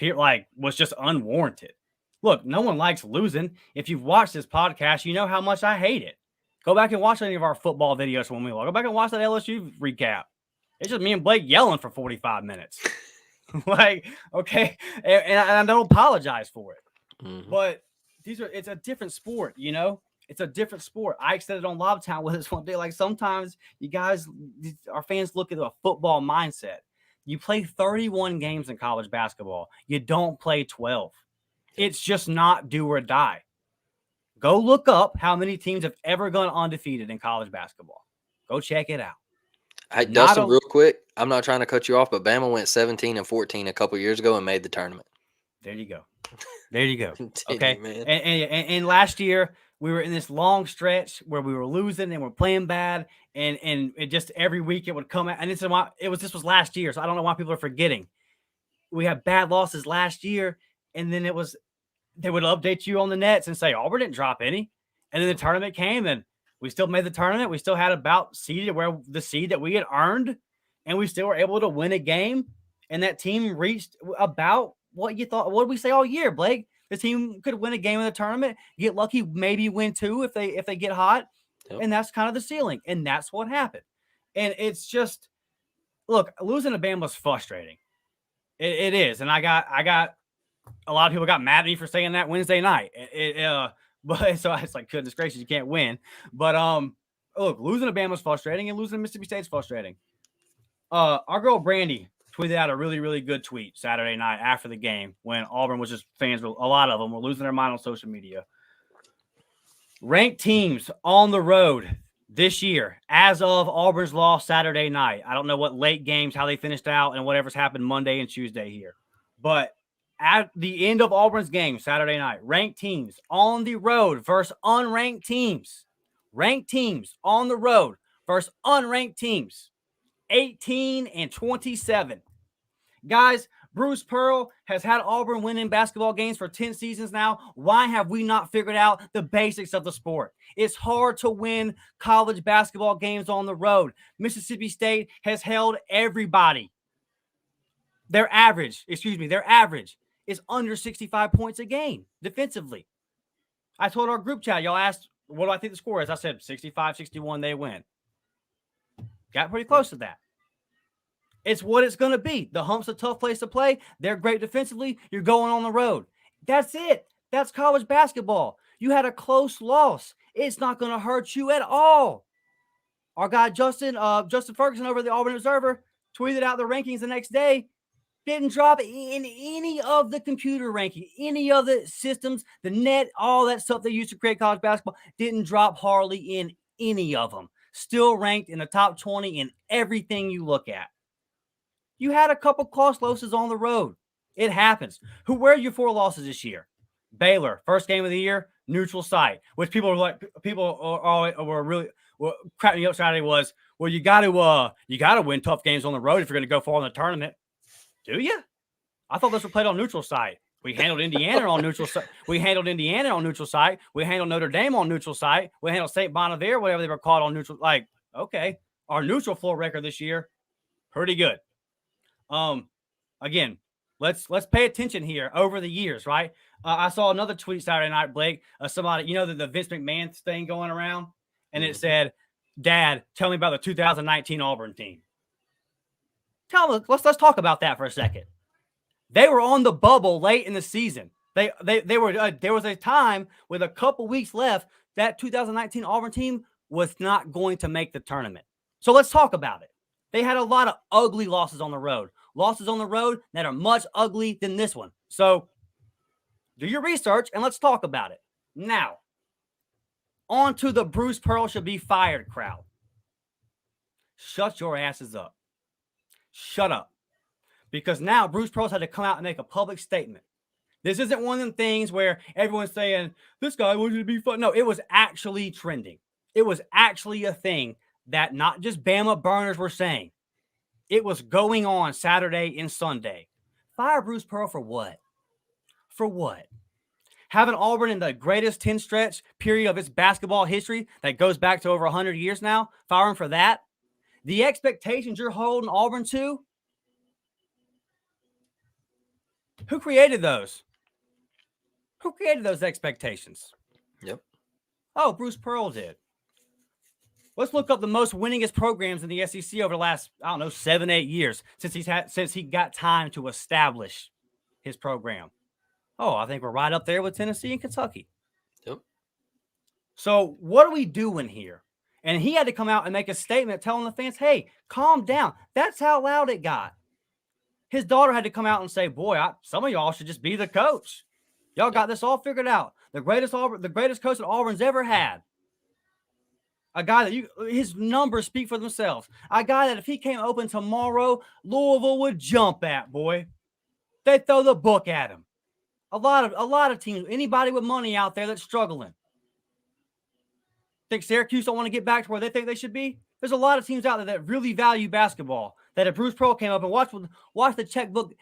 was just unwarranted. Look, no one likes losing. If you've watched this podcast, you know how much I hate it. Go back and watch any of our football videos when we look. Go back and watch that LSU recap. It's just me and Blake yelling for 45 minutes. Okay. And I don't apologize for it. Mm-hmm. But it's a different sport, you know? It's a different sport. I said it on Lobtown with us one day. Like, sometimes you guys, our fans look at a football mindset. You play 31 games in college basketball. You don't play 12. It's just not do or die. Go look up how many teams have ever gone undefeated in college basketball. Go check it out. Hey, Dustin, real quick, I'm not trying to cut you off, but Bama went 17-14 a couple years ago and made the tournament. There you go. Okay, man. And last year we were in this long stretch where we were losing and we're playing bad, and it just every week it would come out. And this was last year, so I don't know why people are forgetting. We had bad losses last year, and then they would update you on the nets and say Auburn didn't drop any, and then the tournament came and we still made the tournament. We still had about seeded where the seed that we had earned, and we still were able to win a game. And that team reached about what you thought. What did we say all year, Blake? The team could win a game in the tournament, get lucky, maybe win 2 if they get hot. Yep. And that's kind of the ceiling. And that's what happened. And it's just, look, losing to Bama was frustrating. It is. And I got a lot of people got mad at me for saying that Wednesday night. But so it's like, goodness gracious, you can't win. But look, losing to Bama was frustrating, and losing to Mississippi State is frustrating. Our girl Brandy tweeted out a really, really good tweet Saturday night after the game when Auburn was just fans. A lot of them were losing their mind on social media. Ranked teams on the road this year as of Auburn's loss Saturday night. I don't know what late games, how they finished out, and whatever's happened Monday and Tuesday here. But at the end of Auburn's game Saturday night, ranked teams on the road versus unranked teams. Ranked teams on the road versus unranked teams. 18-27. Guys, Bruce Pearl has had Auburn winning basketball games for 10 seasons now. Why have we not figured out the basics of the sport? It's hard to win college basketball games on the road. Mississippi State has held everybody. Their average is under 65 points a game defensively. I told our group chat, y'all asked, what do I think the score is? I said 65-61, they win. Got pretty close to that. It's what it's going to be. The Hump's a tough place to play. They're great defensively. You're going on the road. That's it. That's college basketball. You had a close loss. It's not going to hurt you at all. Our guy Justin Ferguson over at the Auburn Observer tweeted out the rankings the next day. Didn't drop in any of the computer ranking, any of the systems, the net, all that stuff they used to create college basketball. Didn't drop hardly in any of them. Still ranked in the top 20 in everything you look at. You had a couple close losses on the road. It happens. Where are your 4 losses this year? Baylor, first game of the year, neutral site, which people were really cracking me up Saturday was, well, you got to win tough games on the road if you're going to go far in the tournament. Do you? I thought those were played on neutral site. We handled Indiana on neutral site. We handled Notre Dame on neutral site. We handled St. Bonaventure, whatever they were called, on neutral. Like, okay, our neutral floor record this year, pretty good. Again, let's pay attention here over the years, right? I saw another tweet Saturday night, Blake, somebody, the Vince McMahon thing going around, and it said, "Dad, tell me about the 2019 Auburn team." Let's talk about that for a second. They were on the bubble late in the season. They were. There was a time with a couple weeks left that 2019 Auburn team was not going to make the tournament. So let's talk about it. They had a lot of ugly losses on the road. Losses on the road that are much ugly than this one. So do your research and let's talk about it. Now, on to the Bruce Pearl should be fired crowd. Shut your asses up. Shut up. Because now Bruce Pearl's had to come out and make a public statement. This isn't one of them things where everyone's saying, this guy wanted to be fun. No, it was actually trending. It was actually a thing that not just Bama burners were saying. It was going on Saturday and Sunday. Fire Bruce Pearl for what? For what? Having Auburn in the greatest 10 stretch period of its basketball history that goes back to over 100 years now, firing for that? The expectations you're holding Auburn to? Who created those? Who created those expectations? Yep. Oh, Bruce Pearl did. Let's look up the most winningest programs in the SEC over the last, 7-8 years since he got time to establish his program. Oh, I think we're right up there with Tennessee and Kentucky. Yep. So what are we doing here? And he had to come out and make a statement telling the fans, hey, calm down. That's how loud it got. His daughter had to come out and say, boy, some of y'all should just be the coach. Y'all got this all figured out. The greatest coach that Auburn's ever had. A guy that his numbers speak for themselves. A guy that if he came open tomorrow, Louisville would jump at, boy. They'd throw the book at him. A lot of teams, anybody with money out there that's struggling. Think Syracuse don't want to get back to where they think they should be? There's a lot of teams out there that really value basketball. That if Bruce Pearl came up and watch the checkbook,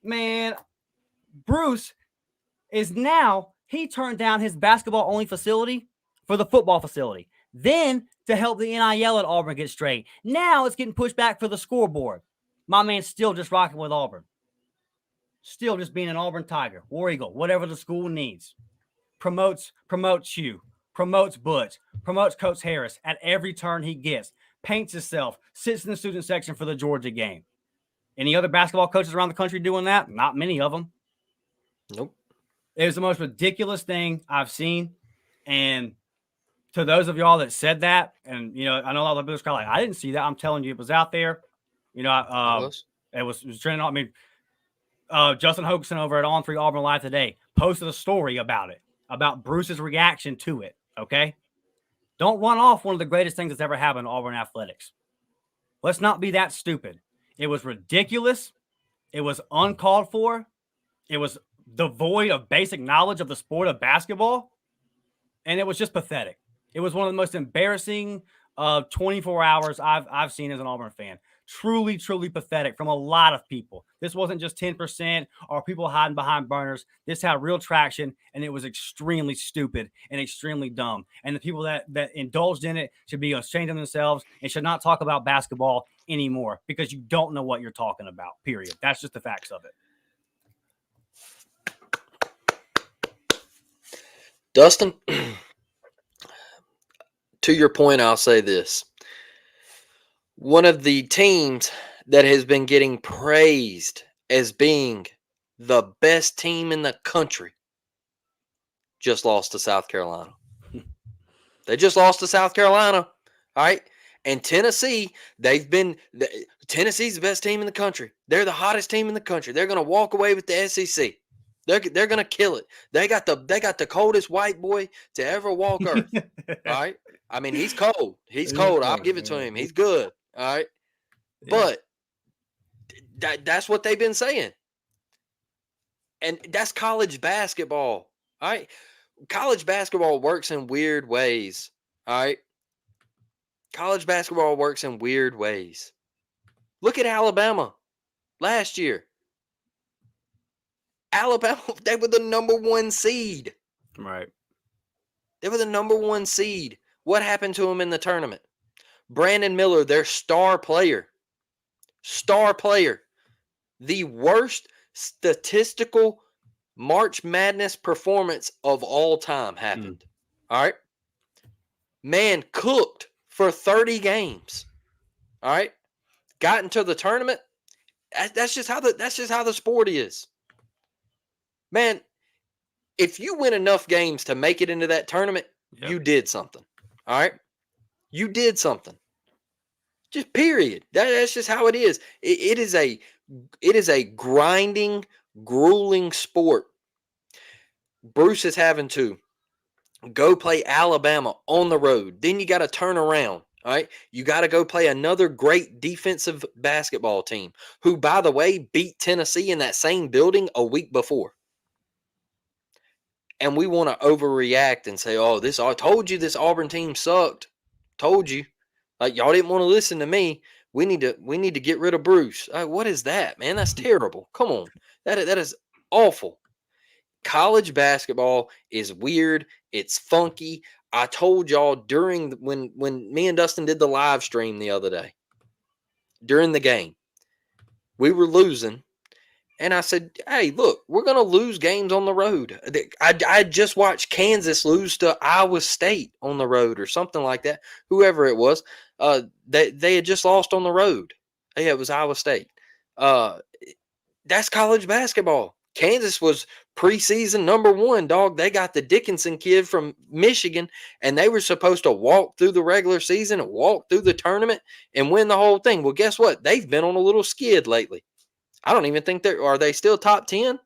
man, Bruce is now, he turned down his basketball-only facility for the football facility. Then to help the NIL at Auburn get straight. Now it's getting pushed back for the scoreboard. My man's still just rocking with Auburn. Still just being an Auburn Tiger, War Eagle, whatever the school needs. Promotes Hugh, promotes Butch, promotes Coach Harris at every turn he gets. Paints himself, sits in the student section for the Georgia game. Any other basketball coaches around the country doing that? Not many of them. Nope. It was the most ridiculous thing I've seen. And to those of y'all that said that, and, I know a lot of people are like, I didn't see that. I'm telling you, it was out there. It was trending. I mean, Justin Hogerson over at On 3 Auburn Live today posted a story about it, about Bruce's reaction to it, okay? Don't run off one of the greatest things that's ever happened to Auburn athletics. Let's not be that stupid. It was ridiculous. It was uncalled for. It was devoid of basic knowledge of the sport of basketball. And it was just pathetic. It was one of the most embarrassing of 24 hours I've seen as an Auburn fan. Truly, truly pathetic from a lot of people. This wasn't just 10% or people hiding behind burners. This had real traction, and it was extremely stupid and extremely dumb. And the people that indulged in it should be ashamed of themselves and should not talk about basketball anymore because you don't know what you're talking about, period. That's just the facts of it. Dustin, to your point, I'll say this. One of the teams that has been getting praised as being the best team in the country just lost to South Carolina. They just lost to South Carolina, all right? And Tennessee, Tennessee's the best team in the country. They're the hottest team in the country. They're going to walk away with the SEC. They're going to kill it. They got the coldest white boy to ever walk earth. All right? I mean, he's cold. He's cold. I'll give it to him. He's good. All right? Yeah. But that's what they've been saying. And that's college basketball. All right? College basketball works in weird ways. All right? College basketball works in weird ways. Look at Alabama last year. Alabama, they were the number 1 seed. Right. They were the number 1 seed. What happened to them in the tournament? Brandon Miller, their star player. The worst statistical March Madness performance of all time happened. All right. Man cooked for 30 games. All right. Got into the tournament. That's just how the sport is. Man, if you win enough games to make it into that tournament, you did something. All right? You did something. Just period. That's just how it is. It is a grinding, grueling sport. Bruce is having to go play Alabama on the road. Then you got to turn around. All right. You got to go play another great defensive basketball team who, by the way, beat Tennessee in that same building a week before. And we want to overreact and say, oh, I told you this Auburn team sucked. Told you. Like, y'all didn't want to listen to me. We need to get rid of Bruce. What is that, man? That's terrible. Come on. That is awful. College basketball is weird. It's funky. I told y'all when me and Dustin did the live stream the other day, during the game, we were losing. And I said, hey, look, we're going to lose games on the road. I just watched Kansas lose to Iowa State on the road or something like that. Whoever it was, they had just lost on the road. Yeah, it was Iowa State. That's college basketball. Kansas was preseason number 1, dog. They got the Dickinson kid from Michigan, and they were supposed to walk through the regular season and walk through the tournament and win the whole thing. Well, guess what? They've been on a little skid lately. I don't even think are they still top 10?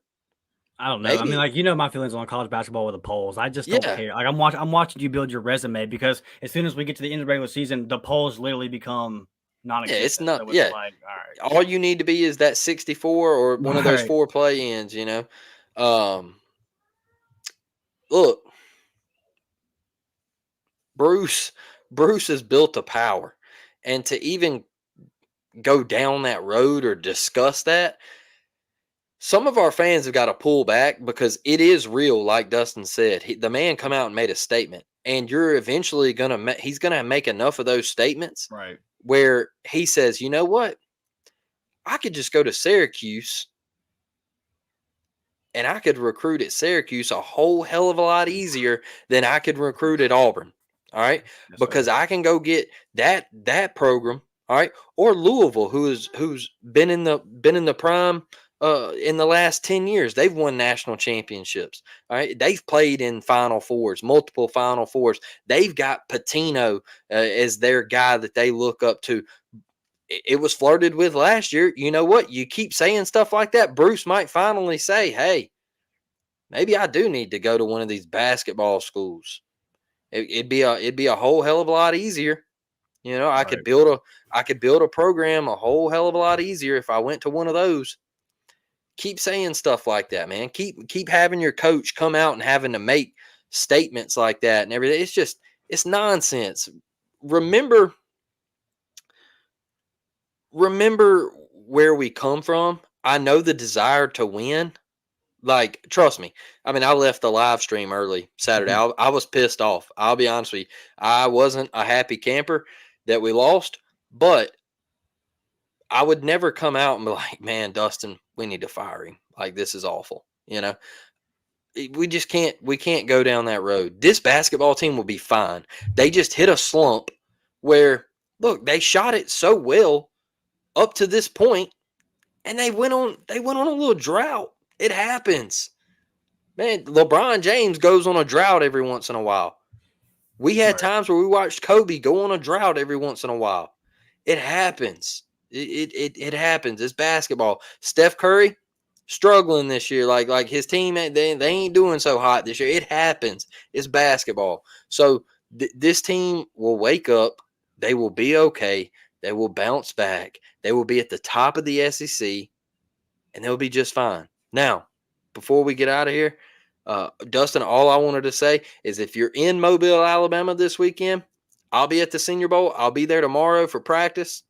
I don't know. Maybe. I mean, like, you know my feelings on college basketball with the polls. I just don't care. Like, I'm watching you build your resume because as soon as we get to the end of the regular season, the polls literally become non-existent. Yeah, it's not. So it's like, all right. All you need to be is that 64 or one of those 4 play-ins. You know, look, Bruce has built a power, and to even go down that road or discuss that, some of our fans have got to pull back because it is real. Like Dustin said, the man come out and made a statement, and you're eventually he's going to make enough of those statements right where he says, you know what, I could just go to Syracuse and I could recruit at Syracuse a whole hell of a lot easier than I could recruit at Auburn. All right. Yes, because I can go get that program. All right. Or Louisville, who's been in the prime in the last 10 years. They've won national championships. All right. They've played in Final Fours, multiple Final Fours. They've got Patino as their guy that they look up to. It was flirted with last year. You know what? You keep saying stuff like that, Bruce might finally say, hey, maybe I do need to go to one of these basketball schools. It'd be a whole hell of a lot easier. You know, I could build a program a whole hell of a lot easier if I went to one of those. Keep saying stuff like that, man. Keep having your coach come out and having to make statements like that and everything. It's nonsense. remember where we come from. I know the desire to win. Like, trust me. I mean, I left the live stream early Saturday. I was pissed off. I'll be honest with you. I wasn't a happy camper that we lost, but I would never come out and be like, man, Dustin, we need to fire him. Like, this is awful. We just can't go down that road. This basketball team will be fine. They just hit a slump where, look, they shot it so well up to this point, and they went on a little drought. It happens. Man, LeBron James goes on a drought every once in a while. We had times where we watched Kobe go on a drought every once in a while. It happens. It happens. It's basketball. Steph Curry struggling this year. Like his team, they ain't doing so hot this year. It happens. It's basketball. So this team will wake up. They will be okay. They will bounce back. They will be at the top of the SEC, and they'll be just fine. Now, before we get out of here, Dustin, all I wanted to say is if you're in Mobile, Alabama this weekend, I'll be at the Senior Bowl. I'll be there tomorrow for practice.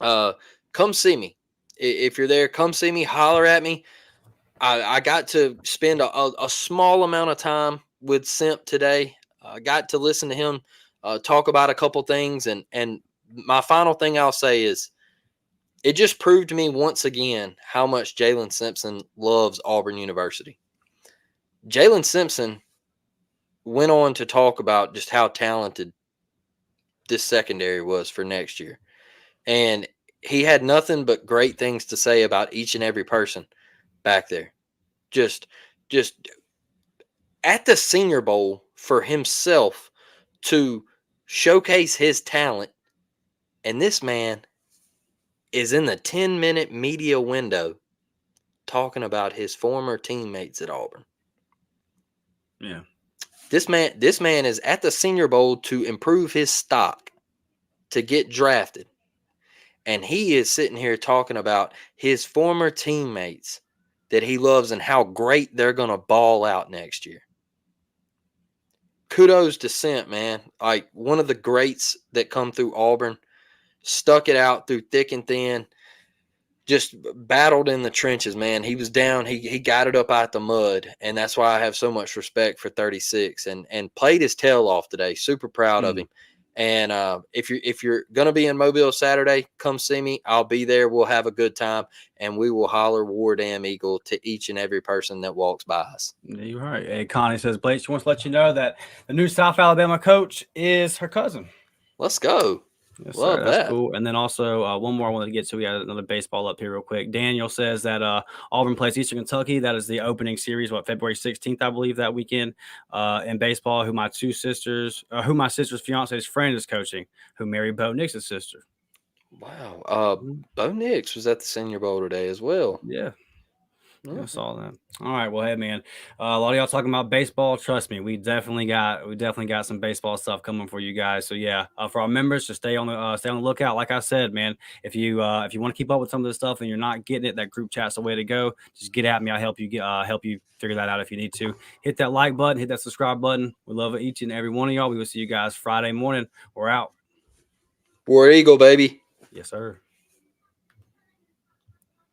Come see me. If you're there, come see me. Holler at me. I got to spend a small amount of time with Simp today. I got to listen to him talk about a couple things. And my final thing I'll say is it just proved to me once again how much Jalen Simpson loves Auburn University. Jalen Simpson went on to talk about just how talented this secondary was for next year. And he had nothing but great things to say about each and every person back there. Just at the Senior Bowl for himself to showcase his talent. And this man is in the 10-minute media window talking about his former teammates at Auburn. Yeah. This man is at the Senior Bowl to improve his stock, to get drafted. And he is sitting here talking about his former teammates that he loves and how great they're going to ball out next year. Kudos to Simp, man. Like, one of the greats that come through Auburn, stuck it out through thick and thin, just battled in the trenches, man. He was down. He got it up out the mud, and that's why I have so much respect for 36 and played his tail off today. Super proud of him. And if you're going to be in Mobile Saturday, come see me. I'll be there. We'll have a good time, and we will holler War Damn Eagle to each and every person that walks by us. You're right. Hey, Connie says, Blake, she wants to let you know that the new South Alabama coach is her cousin. Let's go. Yes, Love sir. That's that. cool. And then also one more I wanted to get to. We got another baseball up here real quick. Daniel says that Auburn plays Eastern Kentucky. That is the opening series, February 16th, I believe, that weekend in baseball, who my sister's fiance's friend is coaching, who married Bo Nix's sister. Wow. Bo Nix was at the Senior Bowl today as well. Yeah. I saw that. All right. Well, hey, man, a lot of y'all talking about baseball. Trust me, we definitely got some baseball stuff coming for you guys. So yeah, for our members, just stay on the lookout. Like I said, man, if you want to keep up with some of this stuff and you're not getting it, that group chat's the way to go. Just get at me. I'll help you figure that out if you need to. Hit that like button, hit that subscribe button. We love each and every one of y'all. We will see you guys Friday morning. We're out. War Eagle, baby. Yes, sir.